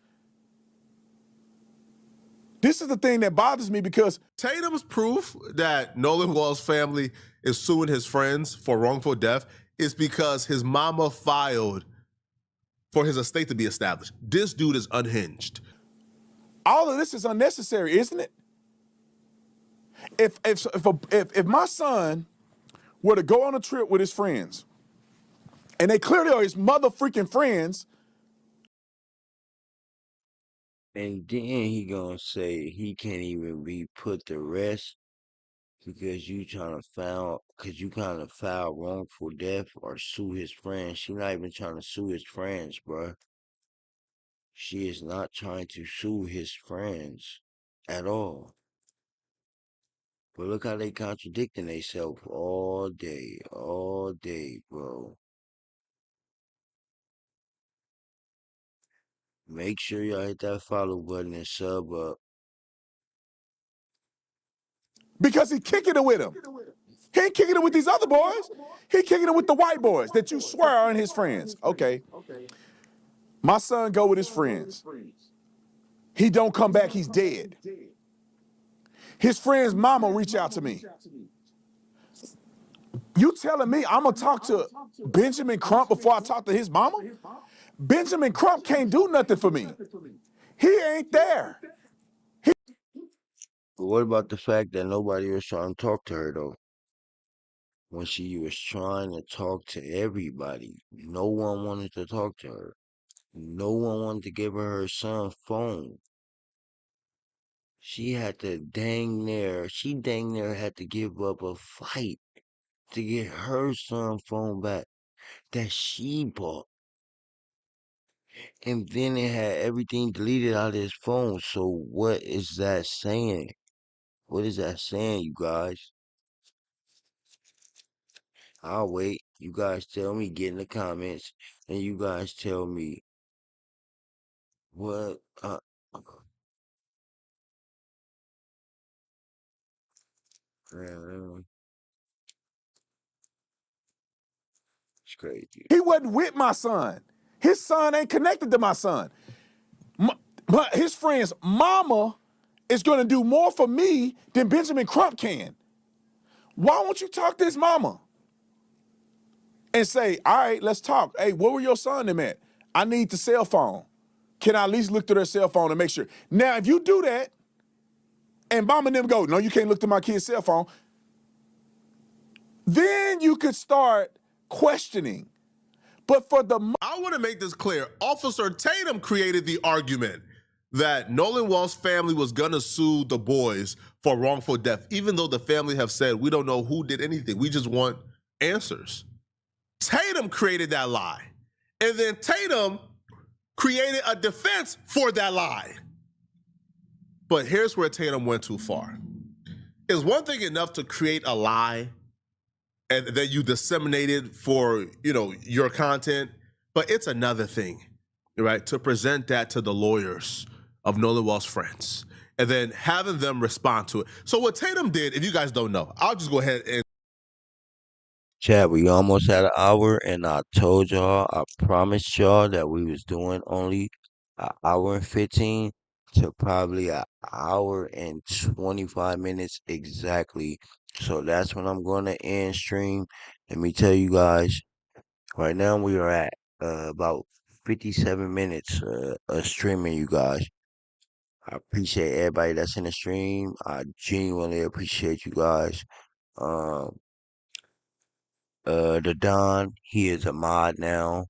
This is the thing that bothers me because Tatum's proof that Nolan Wells' family is suing his friends for wrongful death is because his mama filed for his estate to be established. This dude is unhinged. All of this is unnecessary, isn't it? If my son were to go on a trip with his friends, and they clearly are his mother freaking friends, And then he gonna say he can't even be put to rest because you kind of file wrongful death or sue his friends. She not even trying to sue his friends, bruh. She is not trying to sue his friends at all. But look how they contradicting themselves all day, bro. Make sure y'all hit that follow button and sub up. because he's kicking it with him. He ain't kicking it with these other boys. He kicking it with the white boys that you swear aren't his friends. Okay. My son go with his friends. He don't come back, he's dead. His friend's mama reach out to me. You telling me I'm gonna talk to Benjamin Crump before I talk to his mama? Benjamin Crump can't do nothing for me. He ain't there. But what about the fact that nobody was trying to talk to her though? When she was trying to talk to everybody, no one wanted to talk to her. No one wanted to give her son's phone. She dang near had to give up a fight to get her son's phone back that she bought. And then it had everything deleted out of his phone. So what is that saying? What is that saying, you guys? I'll wait. You guys tell me, get in the comments, and you guys tell me what man, it's crazy. He wasn't with my son. His son ain't connected to my son. But his friend's mama is gonna do more for me than Benjamin Crump can. Why won't you talk to his mama? And say, all right, let's talk. Hey, where were your son them at? I need the cell phone. Can I at least look through their cell phone and make sure? Now, if you do that, and mom and them go, no, you can't look through my kid's cell phone, then you could start questioning. But for the... I want to make this clear. Officer Tatum created the argument that Nolan Wells' family was going to sue the boys for wrongful death, even though the family have said, we don't know who did anything. We just want answers. Tatum created that lie. And then Tatum created a defense for that lie. But here's where Tatum went too far. Is one thing enough to create a lie and then you disseminate it for, your content. But it's another thing, right, to present that to the lawyers of Nolan Well's friends and then having them respond to it. So what Tatum did, if you guys don't know, I'll just go ahead and Chad, we almost had an hour, and I told y'all, I promised y'all that we was doing only an hour and 15 to probably an hour and 25 minutes exactly. So that's when I'm going to end stream. Let me tell you guys, right now we are at about 57 minutes of streaming, you guys. I appreciate everybody that's in the stream. I genuinely appreciate you guys. Um, the Don, he is a mod now.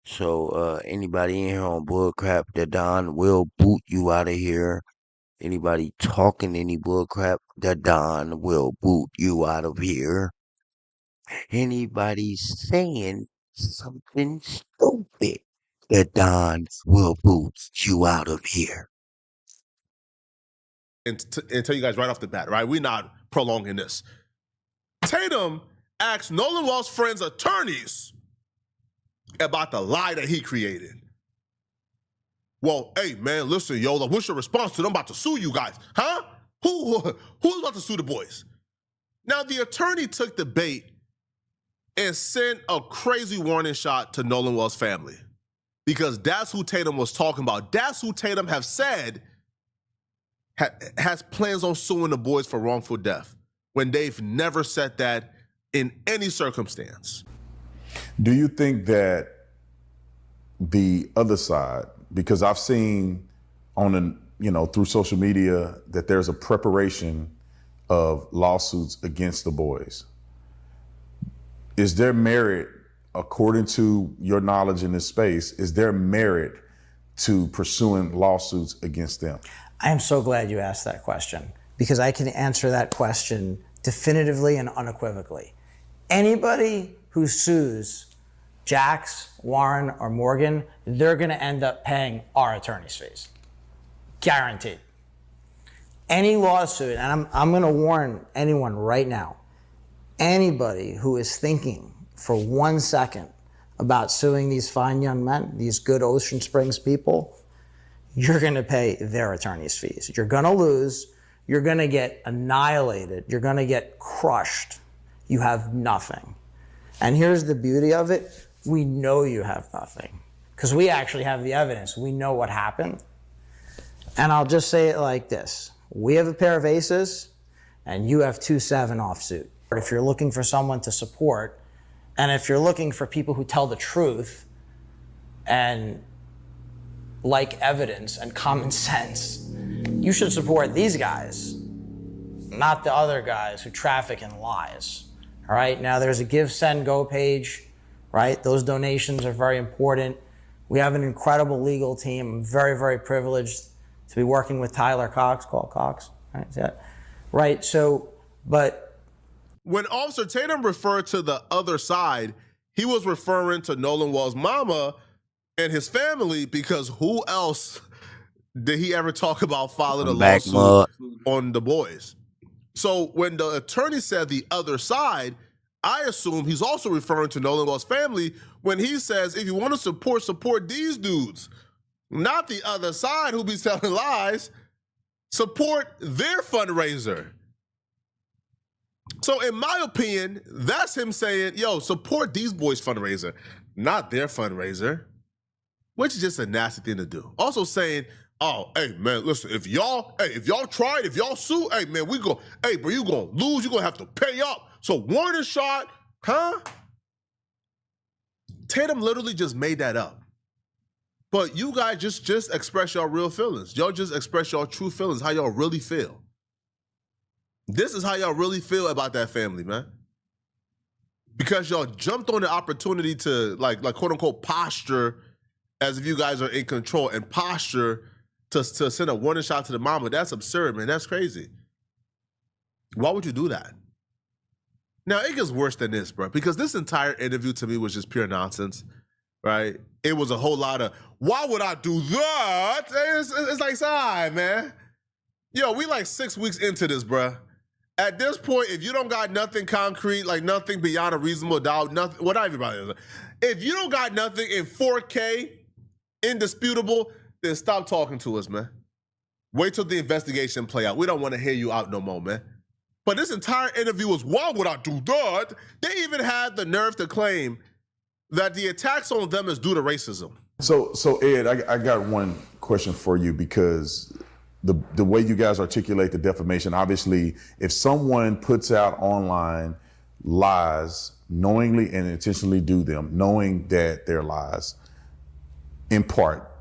So anybody in here on bullcrap, the Don will boot you out of here. Anybody talking any bullcrap, the Don will boot you out of here. Anybody saying something stupid, the Don will boot you out of here. and tell you guys right off the bat, right? We're not prolonging this. Tatum asked Nolan Well's friends' attorneys about the lie that he created. Well, hey, man, listen, yo, what's your response to them? I'm about to sue you guys. Huh? Who's about to sue the boys? Now, the attorney took the bait and sent a crazy warning shot to Nolan Well's family because that's who Tatum was talking about. That's who Tatum have said has plans on suing the boys for wrongful death when they've never said that in any circumstance. Do you think that the other side, because I've seen through social media that there's a preparation of lawsuits against the boys. Is there merit, according to your knowledge in this space, is there merit to pursuing lawsuits against them? I am so glad you asked that question because I can answer that question definitively and unequivocally. Anybody who sues Jax, Warren, or Morgan, they're going to end up paying our attorney's fees. Guaranteed. Any lawsuit, and I'm going to warn anyone right now, anybody who is thinking for 1 second about suing these fine young men, these good Ocean Springs people, you're going to pay their attorney's fees. You're going to lose. You're going to get annihilated. You're going to get crushed. You have nothing. And here's the beauty of it. We know you have nothing because we actually have the evidence. We know what happened. And I'll just say it like this. We have a pair of aces and you have 2-7 offsuit. If you're looking for someone to support, and if you're looking for people who tell the truth and like evidence and common sense, you should support these guys, not the other guys who traffic in lies. All right, now there's a Give, Send, Go page, right? Those donations are very important. We have an incredible legal team. I'm very, very privileged to be working with Tyler Cox, called Cox, right? Yeah. Right, so, but. When Officer Tatum referred to the other side, he was referring to Nolan Well's mama and his family because who else did he ever talk about filing a lawsuit on the boys? So when the attorney said the other side, I assume he's also referring to Nolan Well's family when he says, if you want to support these dudes, not the other side who be telling lies, support their fundraiser. So in my opinion, that's him saying, yo, support these boys' fundraiser, not their fundraiser, which is just a nasty thing to do. Also saying, oh, hey, man, listen, if y'all sue, hey, man, hey, bro, you gonna lose, you gonna have to pay up. So warning shot, huh? Tatum literally just made that up. But you guys just express your real feelings. Y'all just express your true feelings, how y'all really feel. This is how y'all really feel about that family, man. Because y'all jumped on the opportunity to, like quote unquote, posture as if you guys are in control and posture to send a warning shot to the mama. That's absurd, man. That's crazy. Why would you do that? Now, it gets worse than this, bro, because this entire interview to me was just pure nonsense, right? It was a whole lot of, why would I do that? It's like, all right, man. Yo, we like 6 weeks into this, bro. At this point, if you don't got nothing concrete, like nothing beyond a reasonable doubt, nothing, what everybody is, if you don't got nothing in 4K, indisputable, then stop talking to us, man. Wait till the investigation play out. We don't want to hear you out no more, man. But this entire interview was, why would I do that? They even had the nerve to claim that the attacks on them is due to racism. So Ed, I got one question for you, because the way you guys articulate the defamation, obviously, if someone puts out online lies, knowingly and intentionally do them, knowing that they're lies, in part,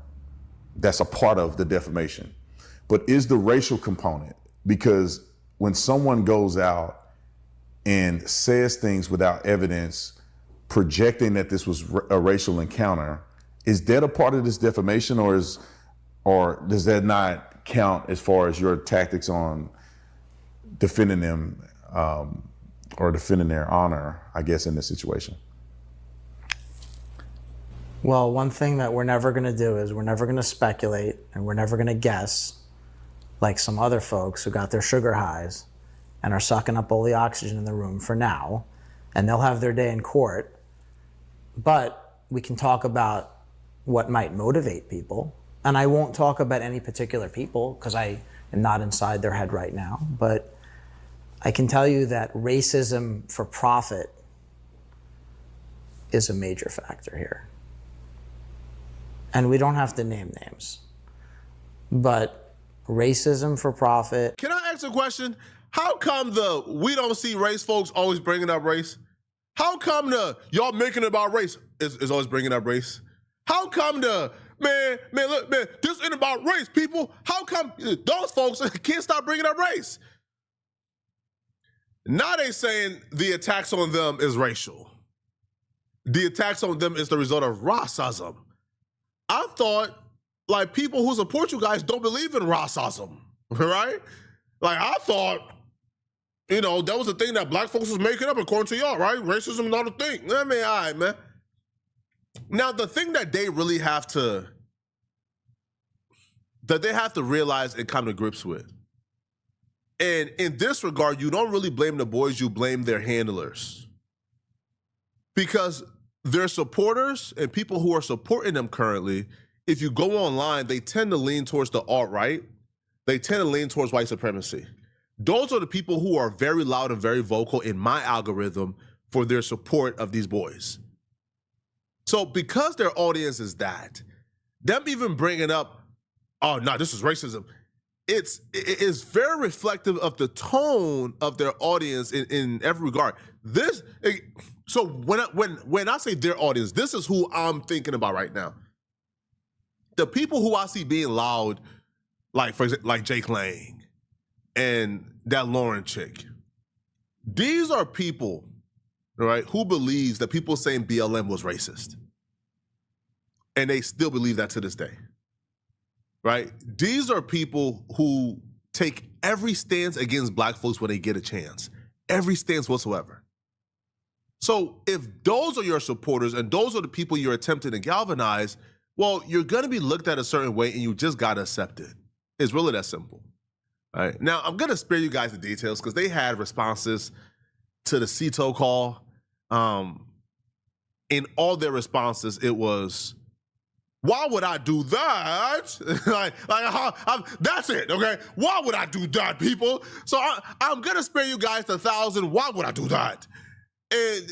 that's a part of the defamation. But is the racial component, because when someone goes out and says things without evidence, projecting that this was a racial encounter, is that a part of this defamation, or does that not count as far as your tactics on defending them or defending their honor, I guess, in this situation? Well, one thing that we're never going to do is we're never going to speculate, and we're never going to guess like some other folks who got their sugar highs and are sucking up all the oxygen in the room for now, and they'll have their day in court. But we can talk about what might motivate people. And I won't talk about any particular people because I am not inside their head right now. But I can tell you that racism for profit is a major factor here. And we don't have to name names. But racism for profit. Can I ask a question? How come the we don't see race folks always bringing up race? How come the y'all making it about race is always bringing up race? How come the man, look, man, this ain't about race, people. How come those folks can't stop bringing up race? Now they saying the attacks on them is racial. The attacks on them is the result of racism. I thought, like, people who support you guys don't believe in racism, right? Like, I thought, you know, that was the thing that black folks was making up according to y'all, right? Racism is not a thing. I mean, all right, man. Now, the thing that they really have to realize and come to grips with, and in this regard, you don't really blame the boys, you blame their handlers. Because their supporters and people who are supporting them currently, if you go online, they tend to lean towards the alt-right. They tend to lean towards white supremacy. Those are the people who are very loud and very vocal in my algorithm for their support of these boys. So because their audience is that, them even bringing up, oh, no, this is racism, it is very reflective of the tone of their audience in every regard. So when I say their audience, this is who I'm thinking about right now. The people who I see being loud, like for example, like Jake Lang and that Lauren chick. These are people, right, who believes that people saying BLM was racist. And they still believe that to this day, right? These are people who take every stance against black folks when they get a chance, every stance whatsoever. So if those are your supporters and those are the people you're attempting to galvanize, well, you're going to be looked at a certain way and you just got to accept it. It's really that simple. All right. Now, I'm going to spare you guys the details because they had responses to the CETO call. In all their responses, it was, why would I do that? That's it, okay? Why would I do that, people? So I'm going to spare you guys the 1,000. Why would I do that? And,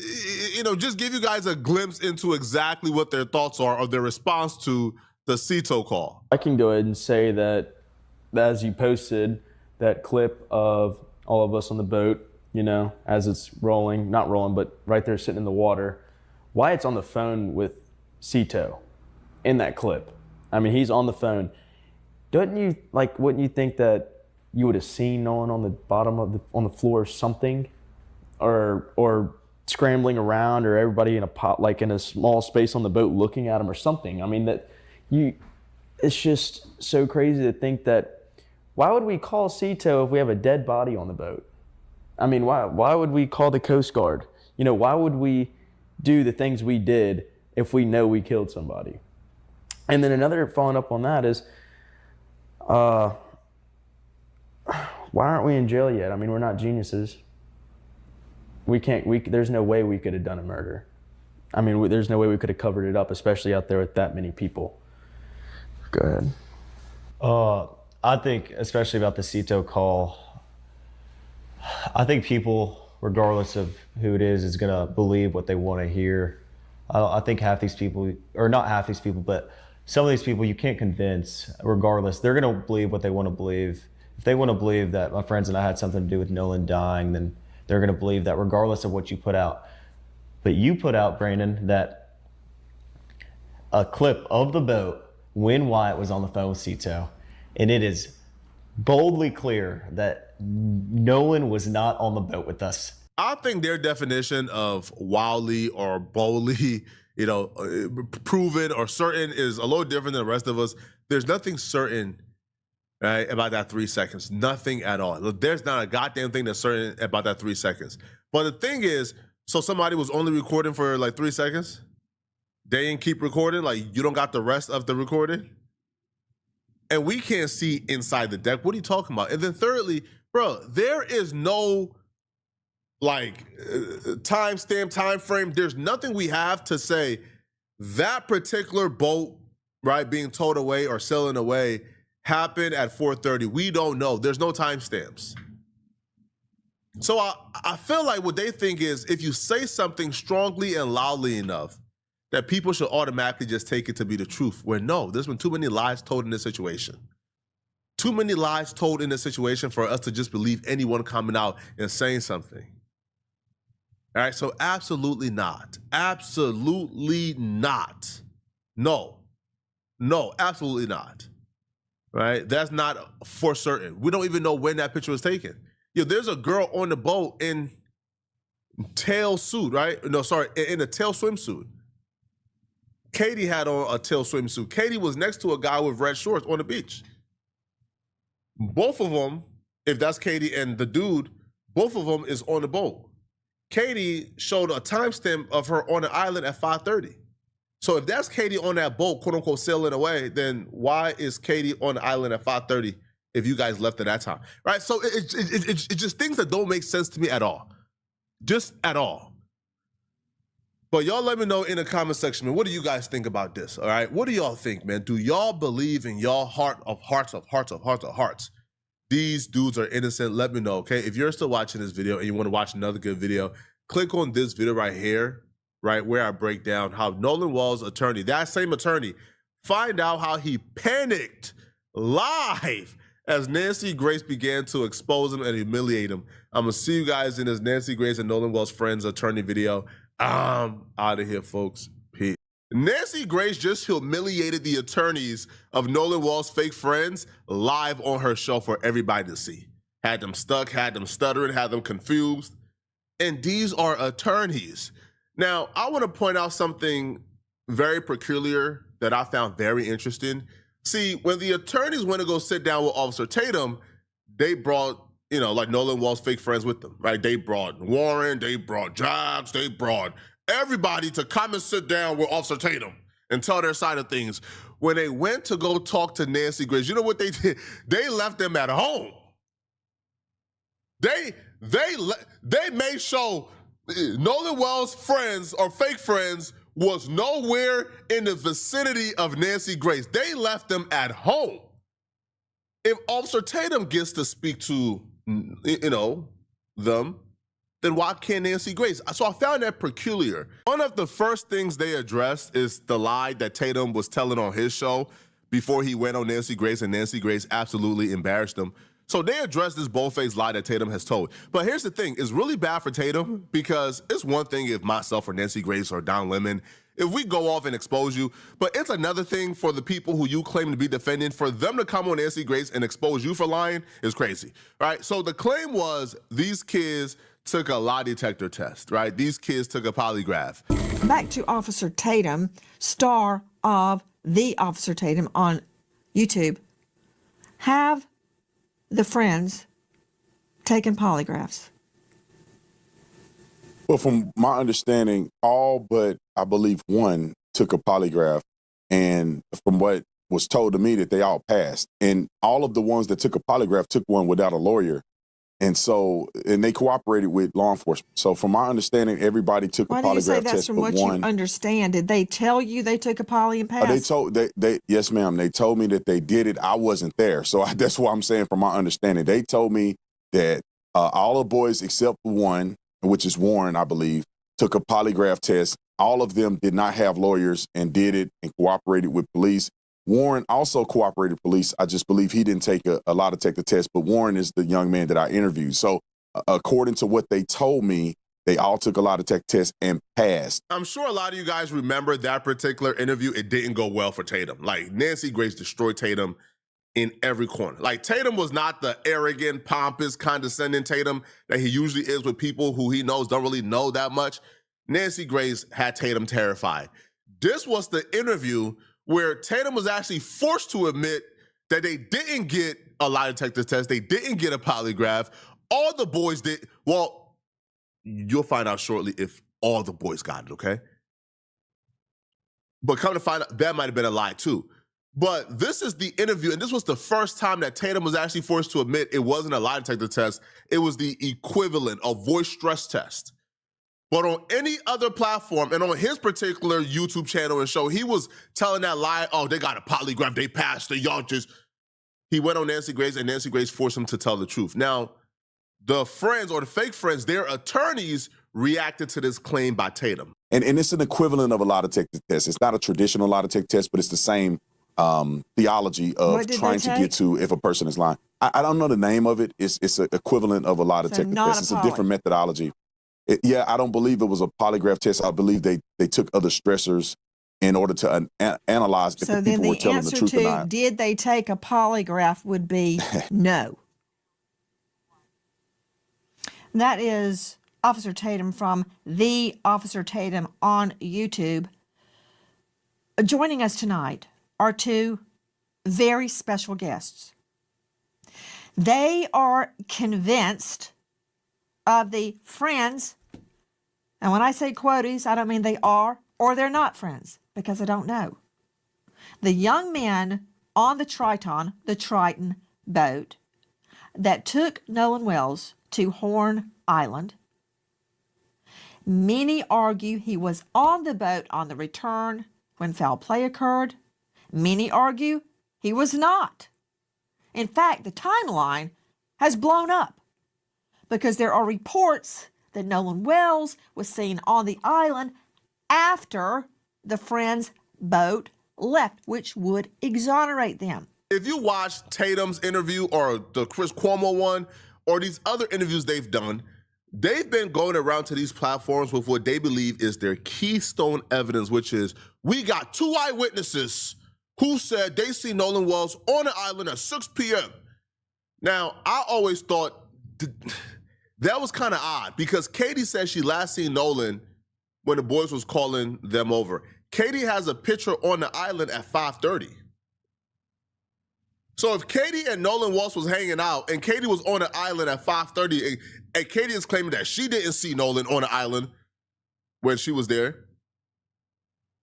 you know, just give you guys a glimpse into exactly what their thoughts are of their response to the CETO call. I can go ahead and say that as you posted that clip of all of us on the boat, you know, as it's rolling, not rolling, but right there sitting in the water, Wyatt's on the phone with CETO in that clip. I mean, he's on the phone. Wouldn't you think that you would have seen Nolan on the bottom of on the floor or something, or scrambling around, or everybody in a pot, like in a small space on the boat looking at him or something? I mean, it's just so crazy to think that, why would we call CETO if we have a dead body on the boat? I mean, why would we call the Coast Guard? You know, why would we do the things we did if we know we killed somebody? And then another following up on that is, Why aren't we in jail yet? I mean, we're not geniuses. There's no way we could have done a murder. I mean, there's no way we could have covered it up, especially out there with that many people. Go ahead. I think, especially about the Cito call, I think people, regardless of who it is going to believe what they want to hear. I think half these people, or not half these people, but some of these people you can't convince, regardless. They're going to believe what they want to believe. If they want to believe that my friends and I had something to do with Nolan dying, then they're going to believe that regardless of what you put out. But you put out, Brandon, that a clip of the boat when Wyatt was on the phone with Cito, and it is boldly clear that Nolan was not on the boat with us. I think their definition of wildly or boldly, proven or certain is a little different than the rest of us. There's nothing certain, right, about that 3 seconds. Nothing at all. There's not a goddamn thing that's certain about that 3 seconds. But the thing is, so somebody was only recording for like 3 seconds? They didn't keep recording? Like, you don't got the rest of the recording? And we can't see inside the deck. What are you talking about? And then thirdly, bro, there is no timestamp, time frame. There's nothing we have to say that particular boat, right, being towed away or sailing away happened at 4:30. We don't know. There's no timestamps. So I feel like what they think is if you say something strongly and loudly enough, that people should automatically just take it to be the truth. Where no, there's been too many lies told in this situation. Too many lies told in this situation for us to just believe anyone coming out and saying something. All right, so absolutely not. Absolutely not. No, absolutely not. Right? That's not for certain. We don't even know when that picture was taken. There's a girl on the boat in tail suit, right? No, sorry, in a tail swimsuit. Katie had on a tail swimsuit. Katie was next to a guy with red shorts on the beach. Both of them, if that's Katie and the dude, both of them is on the boat. Katie showed a timestamp of her on the island at 5:30. So if that's Katie on that boat, quote unquote, sailing away, then why is Katie on the island at 5:30 if you guys left at that time, right? So it's just things that don't make sense to me at all. Just at all. But y'all let me know in the comment section, man, what do you guys think about this, all right? What do y'all think, man? Do y'all believe in y'all heart of hearts? These dudes are innocent. Let me know, okay? If you're still watching this video and you want to watch another good video, click on this video right here, right, where I break down how Nolan Wall's attorney, that same attorney, find out how he panicked live as Nancy Grace began to expose him and humiliate him. I'm going to see you guys in this Nancy Grace and Nolan Wall's friends attorney video. I'm out of here, folks. Peace. Nancy Grace just humiliated the attorneys of Nolan Wall's fake friends live on her show for everybody to see. Had them stuck, had them stuttering, had them confused. And these are attorneys. Now, I want to point out something very peculiar that I found very interesting. See, when the attorneys went to go sit down with Officer Tatum, they brought, like Nolan Wall's fake friends with them, right? They brought Warren, they brought Jobs, they brought everybody to come and sit down with Officer Tatum and tell their side of things. When they went to go talk to Nancy Grace, you know what they did? They left them at home. They made sure Nolan Wall's friends or fake friends was nowhere in the vicinity of Nancy Grace. They left them at home. If Officer Tatum gets to speak to, them, then why can't Nancy Grace? So I found that peculiar. One of the first things they addressed is the lie that Tatum was telling on his show before he went on Nancy Grace, and Nancy Grace absolutely embarrassed him. So they addressed this bold-faced lie that Tatum has told. But here's the thing, it's really bad for Tatum because it's one thing if myself or Nancy Grace or Don Lemon, if we go off and expose you, but it's another thing for the people who you claim to be defending, for them to come on Nancy Grace and expose you for lying is crazy, right? So the claim was these kids took a lie detector test, right? These kids took a polygraph. Back to Officer Tatum, star of The Officer Tatum on YouTube. Have the friends taken polygraphs? Well, from my understanding, all but I believe one took a polygraph. And from what was told to me that they all passed. And all of the ones that took a polygraph took one without a lawyer. And they cooperated with law enforcement. So from my understanding, everybody took Why a do you say polygraph that's test from but what one. you understand? Did they tell you they took a poly and passed? Yes, ma'am. They told me that they did it. I wasn't there. So that's why I'm saying from my understanding. They told me that all the boys except one, which is Warren, I believe, took a polygraph test. All of them did not have lawyers and did it and cooperated with police. Warren also cooperated with police. I just believe he didn't take a lie detector test, but Warren is the young man that I interviewed. So according to what they told me, they all took a lie detector test and passed. I'm sure a lot of you guys remember that particular interview. It didn't go well for Tatum. Like, Nancy Grace destroyed Tatum in every corner. Like, Tatum was not the arrogant, pompous, condescending Tatum that he usually is with people who he knows don't really know that much. Nancy Grace had Tatum terrified. This was the interview where Tatum was actually forced to admit that they didn't get a lie detector test. They didn't get a polygraph. All the boys did. Well, you'll find out shortly if all the boys got it, okay? But come to find out, that might have been a lie too. But this is the interview, and this was the first time that Tatum was actually forced to admit it wasn't a lie detector test. It was the equivalent of voice stress test. But on any other platform, and on his particular YouTube channel and show, he was telling that lie, oh, they got a polygraph, they passed, y'all just... He went on Nancy Grace, and Nancy Grace forced him to tell the truth. Now, the friends or the fake friends, their attorneys reacted to this claim by Tatum. And it's an equivalent of a lie detector test. It's not a traditional lie detector test, but it's the same theology of trying to get to if a person is lying. I don't know the name of it. It's an equivalent of a lie detector test. It's a different methodology. I don't believe it was a polygraph test. I believe they took other stressors in order to analyze if the people were telling the truth or not. So then the answer to did they take a polygraph would be no. That is Officer Tatum from The Officer Tatum on YouTube. Joining us tonight are two very special guests. They are convinced of the friends, and when I say quoties, I don't mean they are or they're not friends, because I don't know. The young men on the Triton boat that took Nolan Wells to Horn Island. Many argue he was on the boat on the return when foul play occurred. Many argue he was not. In fact, the timeline has blown up because there are reports that Nolan Wells was seen on the island after the friend's boat left, which would exonerate them. If you watch Tatum's interview or the Chris Cuomo one or these other interviews they've done, they've been going around to these platforms with what they believe is their keystone evidence, which is, we got two eyewitnesses who said they see Nolan Wells on the island at 6 p.m. Now, I always thought that was kind of odd because Katie said she last seen Nolan when the boys was calling them over. Katie has a picture on the island at 5:30. So if Katie and Nolan Wells was hanging out and Katie was on the island at 5:30 and Katie is claiming that she didn't see Nolan on the island when she was there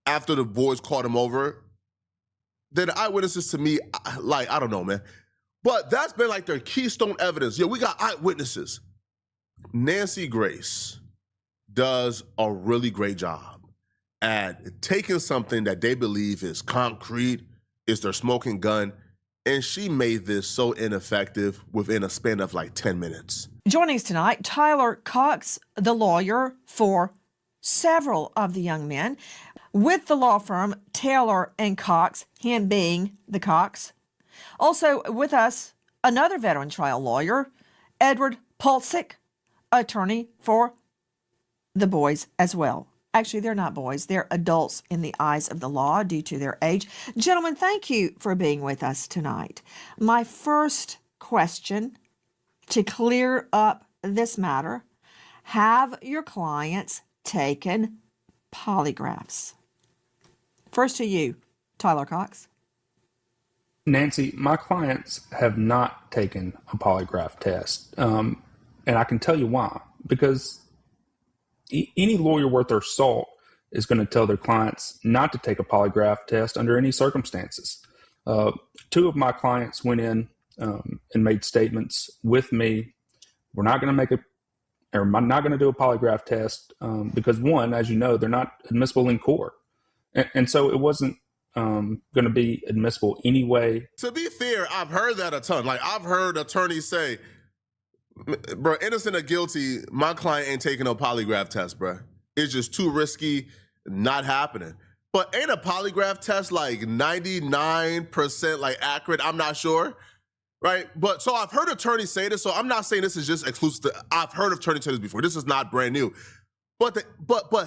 after the boys called him over, then the eyewitnesses to me, I don't know, man. But that's been like their keystone evidence. We got eyewitnesses. Nancy Grace does a really great job at taking something that they believe is concrete, is their smoking gun, and she made this so ineffective within a span of like 10 minutes. Joining us tonight, Tyler Cox, the lawyer for several of the young men, with the law firm Taylor and Cox, him being the Cox. Also with us, another veteran trial lawyer, Edward Pulsick, attorney for the boys as well. Actually, they're not boys. They're adults in the eyes of the law due to their age. Gentlemen, thank you for being with us tonight. My first question to clear up this matter, have your clients taken polygraphs? First to you, Tyler Cox. Nancy, my clients have not taken a polygraph test. And I can tell you why. Because any lawyer worth their salt is going to tell their clients not to take a polygraph test under any circumstances. Two of my clients went in and made statements with me. We're not going to I'm not going to do a polygraph test because, one, as you know, they're not admissible in court. And so it wasn't going to be admissible anyway. To be fair, I've heard that a ton. Like, I've heard attorneys say, bro, innocent or guilty, my client ain't taking no polygraph test, bro. It's just too risky, not happening. But ain't a polygraph test like 99% like accurate? I'm not sure, right? But so I've heard attorneys say this, so I'm not saying this is just exclusive to, I've heard of attorneys say this before. This is not brand new. But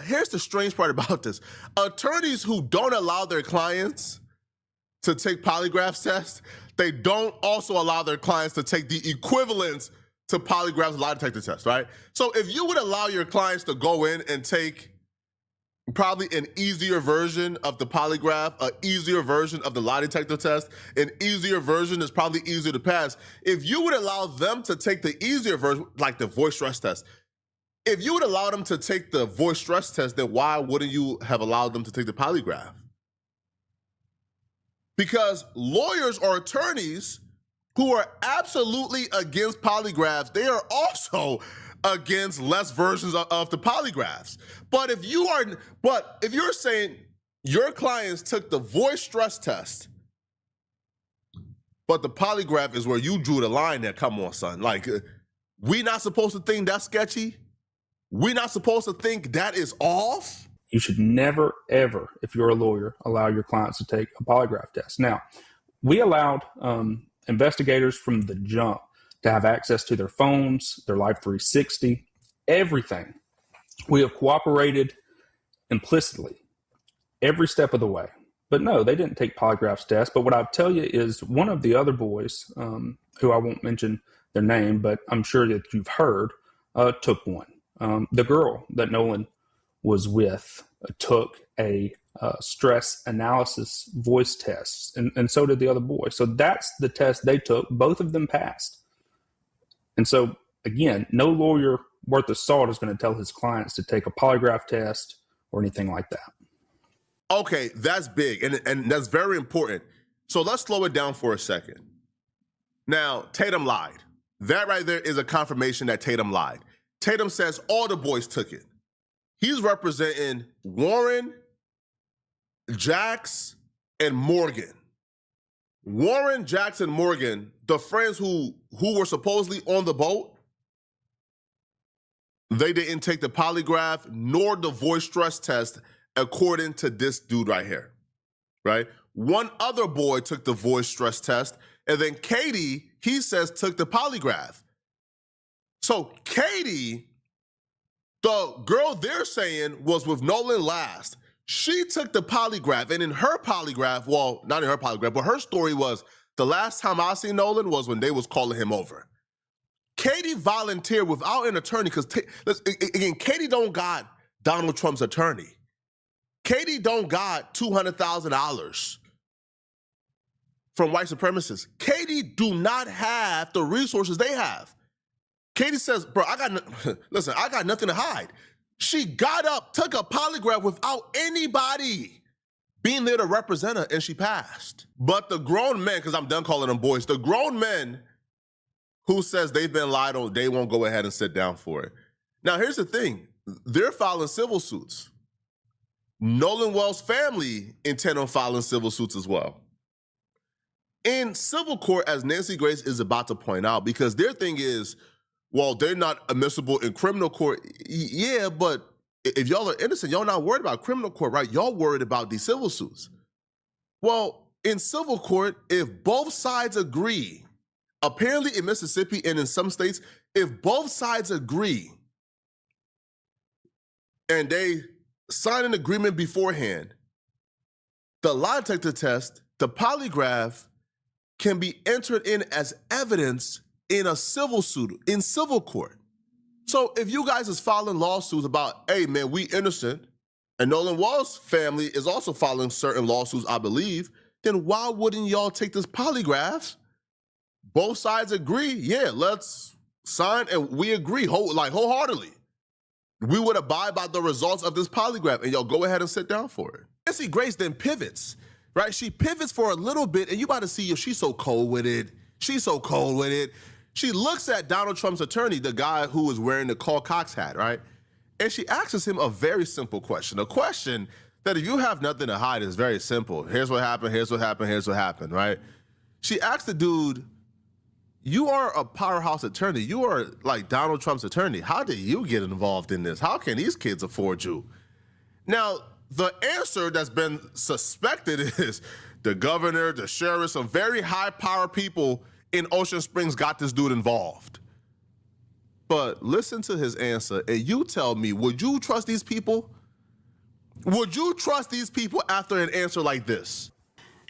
here's the strange part about this. Attorneys who don't allow their clients to take polygraph tests, they don't also allow their clients to take the equivalents to polygraphs lie detector tests, right? So if you would allow your clients to go in and take probably an easier version of the polygraph, an easier version of the lie detector test, an easier version is probably easier to pass. If you would allow them to take the easier version, like the voice stress test, if you would allow them to take the voice stress test, then why wouldn't you have allowed them to take the polygraph? Because lawyers or attorneys who are absolutely against polygraphs, they are also against less versions of the polygraphs. But if you're saying your clients took the voice stress test, but the polygraph is where you drew the line there, come on, son. Like, we not supposed to think that's sketchy? We're not supposed to think that is off? You should never, ever, if you're a lawyer, allow your clients to take a polygraph test. Now, we allowed investigators from the jump to have access to their phones, their Life 360, everything. We have cooperated implicitly every step of the way. But no, they didn't take polygraphs tests. But what I'll tell you is one of the other boys, who I won't mention their name, but I'm sure that you've heard, took one. The girl that Nolan was with took a stress analysis voice test, and so did the other boy. So that's the test they took. Both of them passed. And so, again, no lawyer worth of salt is going to tell his clients to take a polygraph test or anything like that. Okay, that's big, and that's very important. So let's slow it down for a second. Now, Tatum lied. That right there is a confirmation that Tatum lied. Tatum says all the boys took it. He's representing Warren, Jax, and Morgan. Warren, Jax, and Morgan, the friends who were supposedly on the boat, they didn't take the polygraph nor the voice stress test according to this dude right here, right? One other boy took the voice stress test, and then Katie, he says, took the polygraph. So Katie, the girl they're saying was with Nolan last, she took the polygraph, and in her polygraph, well, not in her polygraph, but her story was the last time I seen Nolan was when they was calling him over. Katie volunteered without an attorney because, again, Katie don't got Donald Trump's attorney. Katie don't got $200,000 from white supremacists. Katie do not have the resources they have. Katie says, bro, I got nothing to hide. She got up, took a polygraph without anybody being there to represent her, and she passed. But the grown men, because I'm done calling them boys, the grown men who says they've been lied on, they won't go ahead and sit down for it. Now, here's the thing. They're filing civil suits. Nolan Wells' family intend on filing civil suits as well. In civil court, as Nancy Grace is about to point out, because their thing is, well, they're not admissible in criminal court. Yeah, but if y'all are innocent, y'all not worried about criminal court, right? Y'all worried about these civil suits. Well, in civil court, if both sides agree, apparently in Mississippi and in some states, if both sides agree and they sign an agreement beforehand, the lie detector test, the polygraph, can be entered in as evidence in a civil suit, in civil court. So if you guys is filing lawsuits about, hey man, we innocent, and Nolan Wall's family is also filing certain lawsuits, I believe, then why wouldn't y'all take this polygraph? Both sides agree, yeah, let's sign, and we agree wholeheartedly. We would abide by the results of this polygraph, and y'all go ahead and sit down for it. Nancy Grace then pivots right? She pivots for a little bit, and you about to see, she's so cold with it. She's so cold with it. She looks at Donald Trump's attorney, the guy who was wearing the Call Cox hat, right? And she asks him a very simple question, a question that if you have nothing to hide is very simple. Here's what happened, here's what happened, here's what happened, right? She asked the dude, you are a powerhouse attorney. You are like Donald Trump's attorney. How did you get involved in this? How can these kids afford you? Now, the answer that's been suspected is the governor, the sheriff, some very high power people in Ocean Springs got this dude involved. But listen to his answer, and you tell me, would you trust these people? Would you trust these people after an answer like this?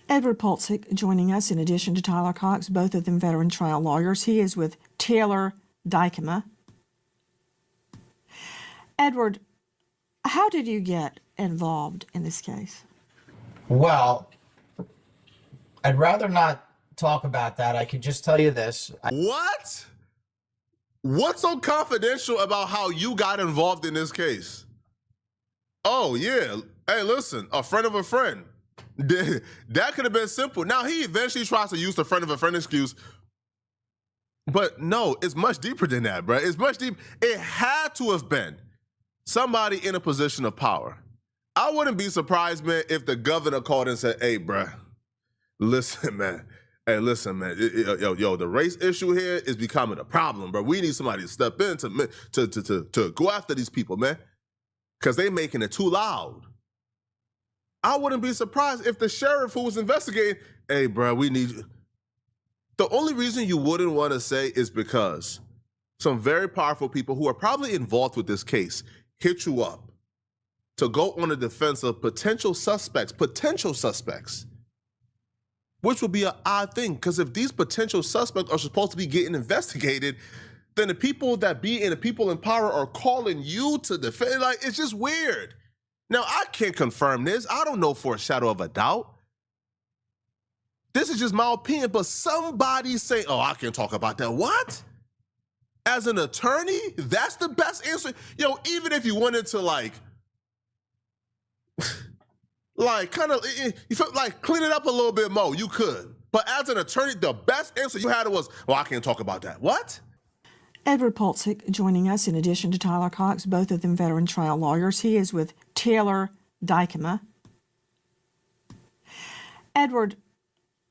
Edward Pulsick joining us in addition to Tyler Cox, both of them veteran trial lawyers. He is with Taylor Dykema. Edward, how did you get involved in this case? Well, I'd rather not talk about that. I could just tell you this. What? What's so confidential about how you got involved in this case? Oh, yeah. Hey, listen, a friend of a friend. That could have been simple. Now, he eventually tries to use the friend of a friend excuse. But no, it's much deeper than that, bro. It's much deeper. It had to have been somebody in a position of power. I wouldn't be surprised, man, if the governor called and said, hey, bro, listen, man. Hey, listen, man. Yo, the race issue here is becoming a problem, bro. We need somebody to step in to go after these people, man, because they making it too loud. I wouldn't be surprised if the sheriff who was investigating, hey, bro, we need you. The only reason you wouldn't want to say is because some very powerful people who are probably involved with this case hit you up to go on the defense of potential suspects, which would be an odd thing, because if these potential suspects are supposed to be getting investigated, then the people that be in the people in power are calling you to defend. Like, it's just weird. Now, I can't confirm this. I don't know for a shadow of a doubt. This is just my opinion, but somebody say, oh, I can't talk about that. What? As an attorney, that's the best answer? Yo, even if you wanted to kind of, you felt like clean it up a little bit more, you could. But as an attorney, the best answer you had was, well, I can't talk about that. What? Edward Pulsick joining us in addition to Tyler Cox, both of them veteran trial lawyers. He is with Taylor Dykema. Edward,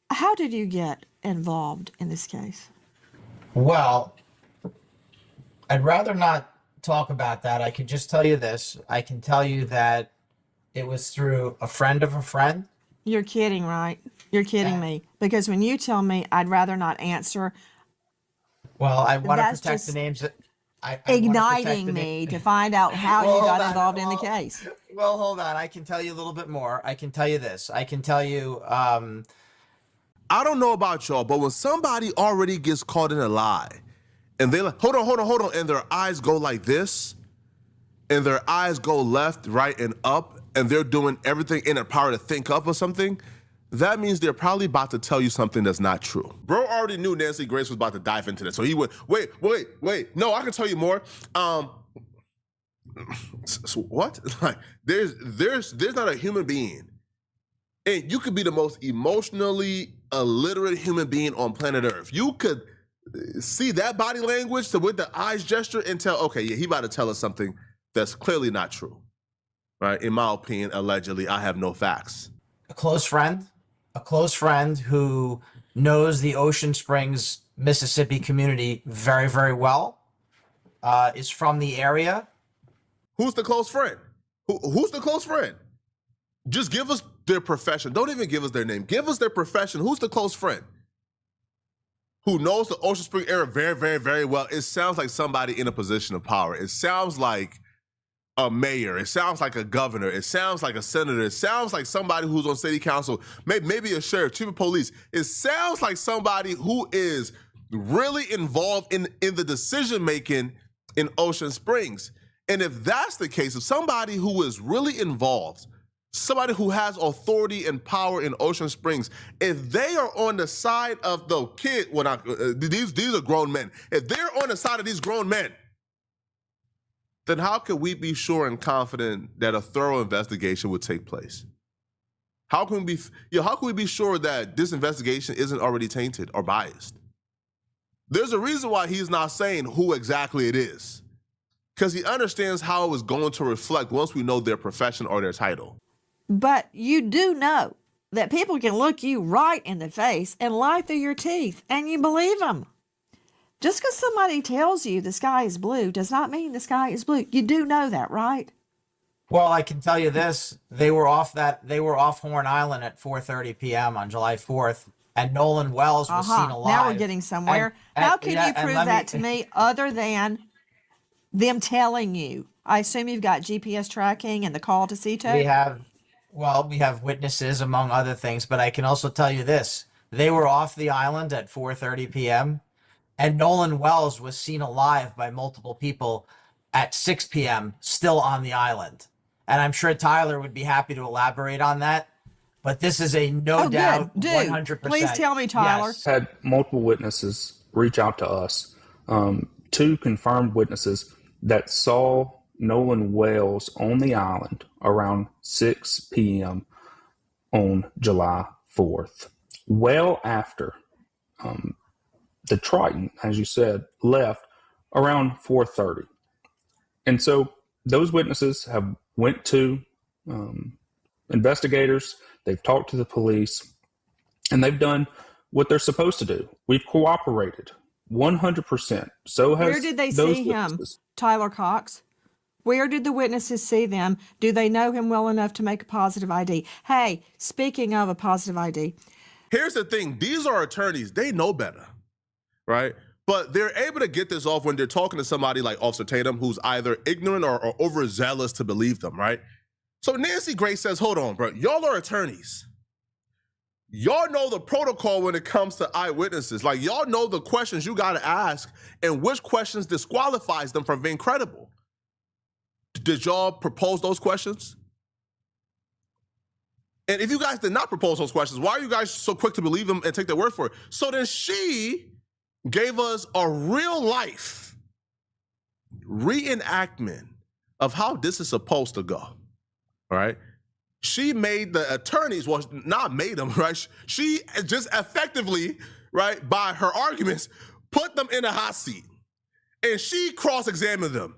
how did you get involved in this case? Well, I'd rather not talk about that. I could just tell you this. I can tell you that it was through a friend of a friend. You're kidding, right? You're kidding me. Because when you tell me I'd rather not answer, well, I want to that's protect just the names that I igniting me to find out how Well, you got hold on. involved in the case. Well, hold on. I can tell you a little bit more. I can tell you this. I can tell you. I don't know about y'all, but when somebody already gets caught in a lie, and they're like, hold on, and their eyes go like this, and their eyes go left, right, and up, and they're doing everything in their power to think up or something, that means they're probably about to tell you something that's not true. Bro already knew Nancy Grace was about to dive into this, so he went, wait, no, I can tell you more. So what? Like, there's not a human being, and you could be the most emotionally illiterate human being on planet Earth. You could see that body language with the eyes gesture and tell, okay, yeah, he about to tell us something that's clearly not true, right? In my opinion, allegedly, I have no facts. A close friend who knows the Ocean Springs, Mississippi community very, very well, is from the area. Who's the close friend? Who's the close friend? Just give us their profession. Don't even give us their name. Give us their profession. Who's the close friend? Who knows the Ocean Spring area very, very, very well. It sounds like somebody in a position of power. It sounds like a mayor. It sounds like a governor. It sounds like a senator. It sounds like somebody who's on city council, maybe a sheriff, chief of police. It sounds like somebody who is really involved in the decision-making in Ocean Springs. And if that's the case, if somebody who is really involved, somebody who has authority and power in Ocean Springs, if they are on the side of the kid, these are grown men. If they're on the side of these grown men, then how can we be sure and confident that a thorough investigation would take place? How can we be sure that this investigation isn't already tainted or biased? There's a reason why he's not saying who exactly it is, because he understands how it was going to reflect once we know their profession or their title. But you do know that people can look you right in the face and lie through your teeth, and you believe them. Just because somebody tells you the sky is blue does not mean the sky is blue. You do know that, right? Well, I can tell you this: they were off Horn Island at 4:30 p.m. on July 4th, and Nolan Wells was seen alive. Now we're getting somewhere. How can you prove that to me other than them telling you? I assume you've got GPS tracking and the call to CETO? We have witnesses, among other things, but I can also tell you this: they were off the island at 4:30 p.m., and Nolan Wells was seen alive by multiple people at 6 p.m., still on the island. And I'm sure Tyler would be happy to elaborate on that. But this is a no doubt 100%. Please tell me, Tyler. Yes. Had multiple witnesses reach out to us, 2 confirmed witnesses that saw Nolan Wells on the island around 6 p.m. on July 4th, well after the Triton, as you said, left around 4:30. And so those witnesses have went to investigators, they've talked to the police, and they've done what they're supposed to do. We've cooperated 100%. So has Where did they those see witnesses. him, Tyler Cox? Where did the witnesses see them? Do they know him well enough to make a positive ID? Hey, speaking of a positive ID. Here's the thing. These are attorneys. They know better, right? But they're able to get this off when they're talking to somebody like Officer Tatum, who's either ignorant or overzealous to believe them, right? So Nancy Grace says, hold on, bro. Y'all are attorneys. Y'all know the protocol when it comes to eyewitnesses. Like, y'all know the questions you got to ask and which questions disqualifies them from being credible. Did y'all propose those questions? And if you guys did not propose those questions, why are you guys so quick to believe them and take their word for it? So then she gave us a real life reenactment of how this is supposed to go, all right? She made the attorneys, well, not made them, right? She just effectively, right, by her arguments, put them in a hot seat. And she cross-examined them.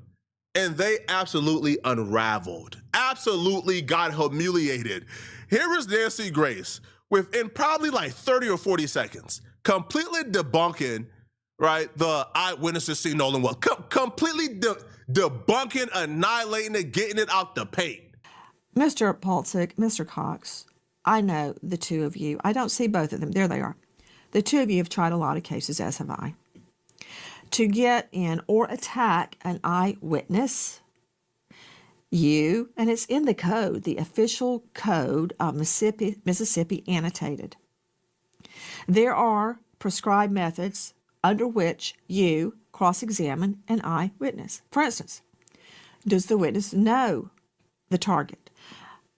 And they absolutely unraveled, absolutely got humiliated. Here is Nancy Grace within probably like 30 or 40 seconds, completely debunking, right, the eyewitnesses see Nolan Wells, completely debunking, annihilating it, getting it out the paint. Mr. Polczyk, Mr. Cox, I know the two of you. I don't see both of them. There they are. The two of you have tried a lot of cases, as have I. To get in or attack an eyewitness, you, and it's in the code, the official code of Mississippi annotated. There are prescribed methods under which you cross-examine an eyewitness. For instance, does the witness know the target?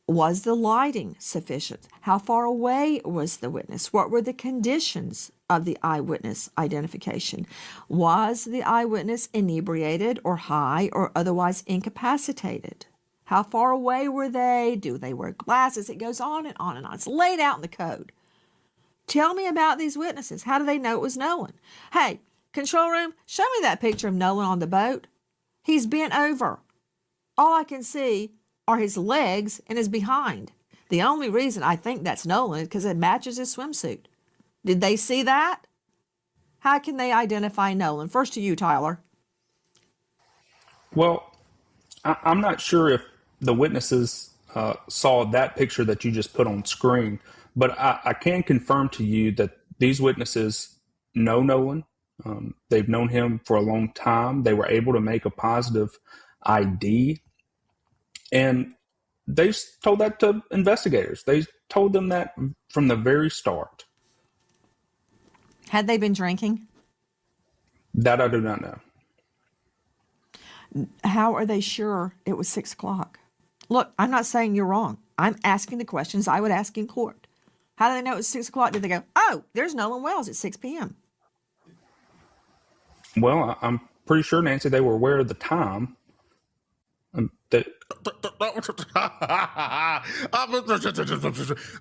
Was the lighting sufficient? How far away was the witness? What were the conditions of the eyewitness identification? Was the eyewitness inebriated or high or otherwise incapacitated? How far away were they? Do they wear glasses? It goes on and on and on. It's laid out in the code. Tell me about these witnesses. How do they know it was Nolan? Hey, control room, show me that picture of Nolan on the boat. He's bent over. All I can see are his legs and his behind. The only reason I think that's Nolan is because it matches his swimsuit. Did they see that? How can they identify Nolan? First to you, Tyler. Well, I'm not sure if the witnesses saw that picture that you just put on screen, but I can confirm to you that these witnesses know Nolan. They've known him for a long time. They were able to make a positive ID. And they told that to investigators. They told them that from the very start. Had they been drinking? That I do not know. How are they sure it was 6 o'clock? Look, I'm not saying you're wrong. I'm asking the questions I would ask in court. How do they know it was 6 o'clock? Did they go, oh, there's Nolan Wells at 6 p.m.? Well, I'm pretty sure, Nancy, they were aware of the time.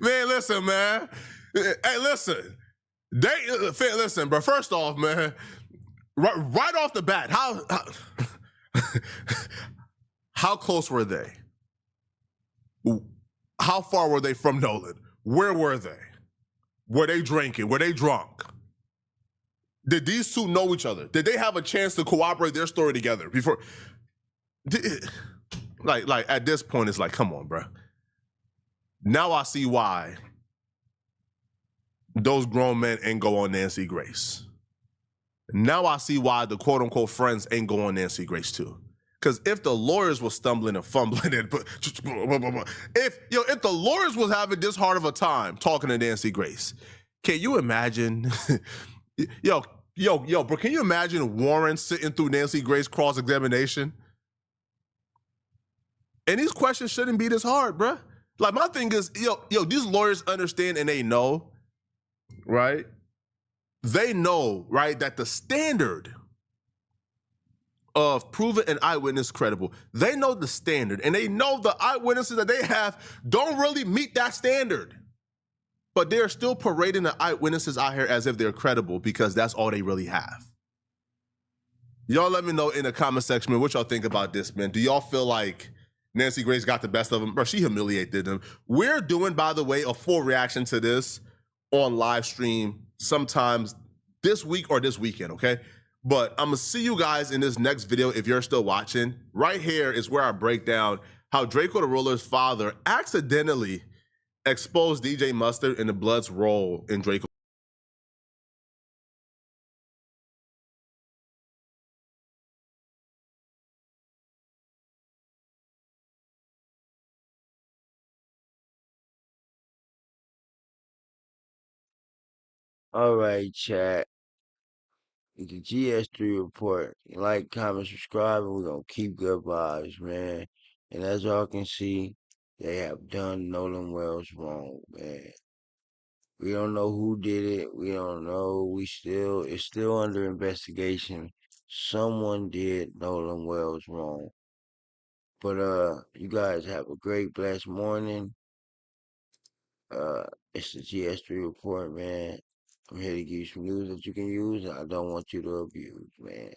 Man, listen, man. Hey, listen. Listen, bro. First off, man, right off the bat, how close were they? How far were they from Nolan? Where were they? Were they drinking? Were they drunk? Did these two know each other? Did they have a chance to corroborate their story together before? Like at this point, it's like, come on, bro. Now I see why those grown men ain't go on Nancy Grace. Now I see why the quote unquote friends ain't go on Nancy Grace too. Because if the lawyers were stumbling and fumbling and if the lawyers was having this hard of a time talking to Nancy Grace, can you imagine? Yo, bro, can you imagine Warren sitting through Nancy Grace cross-examination? And these questions shouldn't be this hard, bro. Like, my thing is, these lawyers understand and they know, right? They know, right, that the standard of proving an eyewitness credible, they know the standard, and they know the eyewitnesses that they have don't really meet that standard. But they're still parading the eyewitnesses out here as if they're credible because that's all they really have. Y'all let me know in the comment section, man, what y'all think about this, man. Do y'all feel like Nancy Grace got the best of them? Bro, she humiliated them. We're doing, by the way, a full reaction to this on live stream sometimes this week or this weekend, okay? But I'm going to see you guys in this next video if you're still watching. Right here is where I break down how Draco the Roller's father accidentally exposed DJ Mustard and the Blood's role in Draco. All right, chat. It's the GS3 report. Like, comment, subscribe, and we're going to keep good vibes, man. And as y'all can see, they have done Nolan Wells wrong, man. We don't know who did it. We don't know. It's still under investigation. Someone did Nolan Wells wrong. But you guys have a great, blessed morning. It's the GS3 report, man. I'm here to give you some news that you can use, and I don't want you to abuse, man.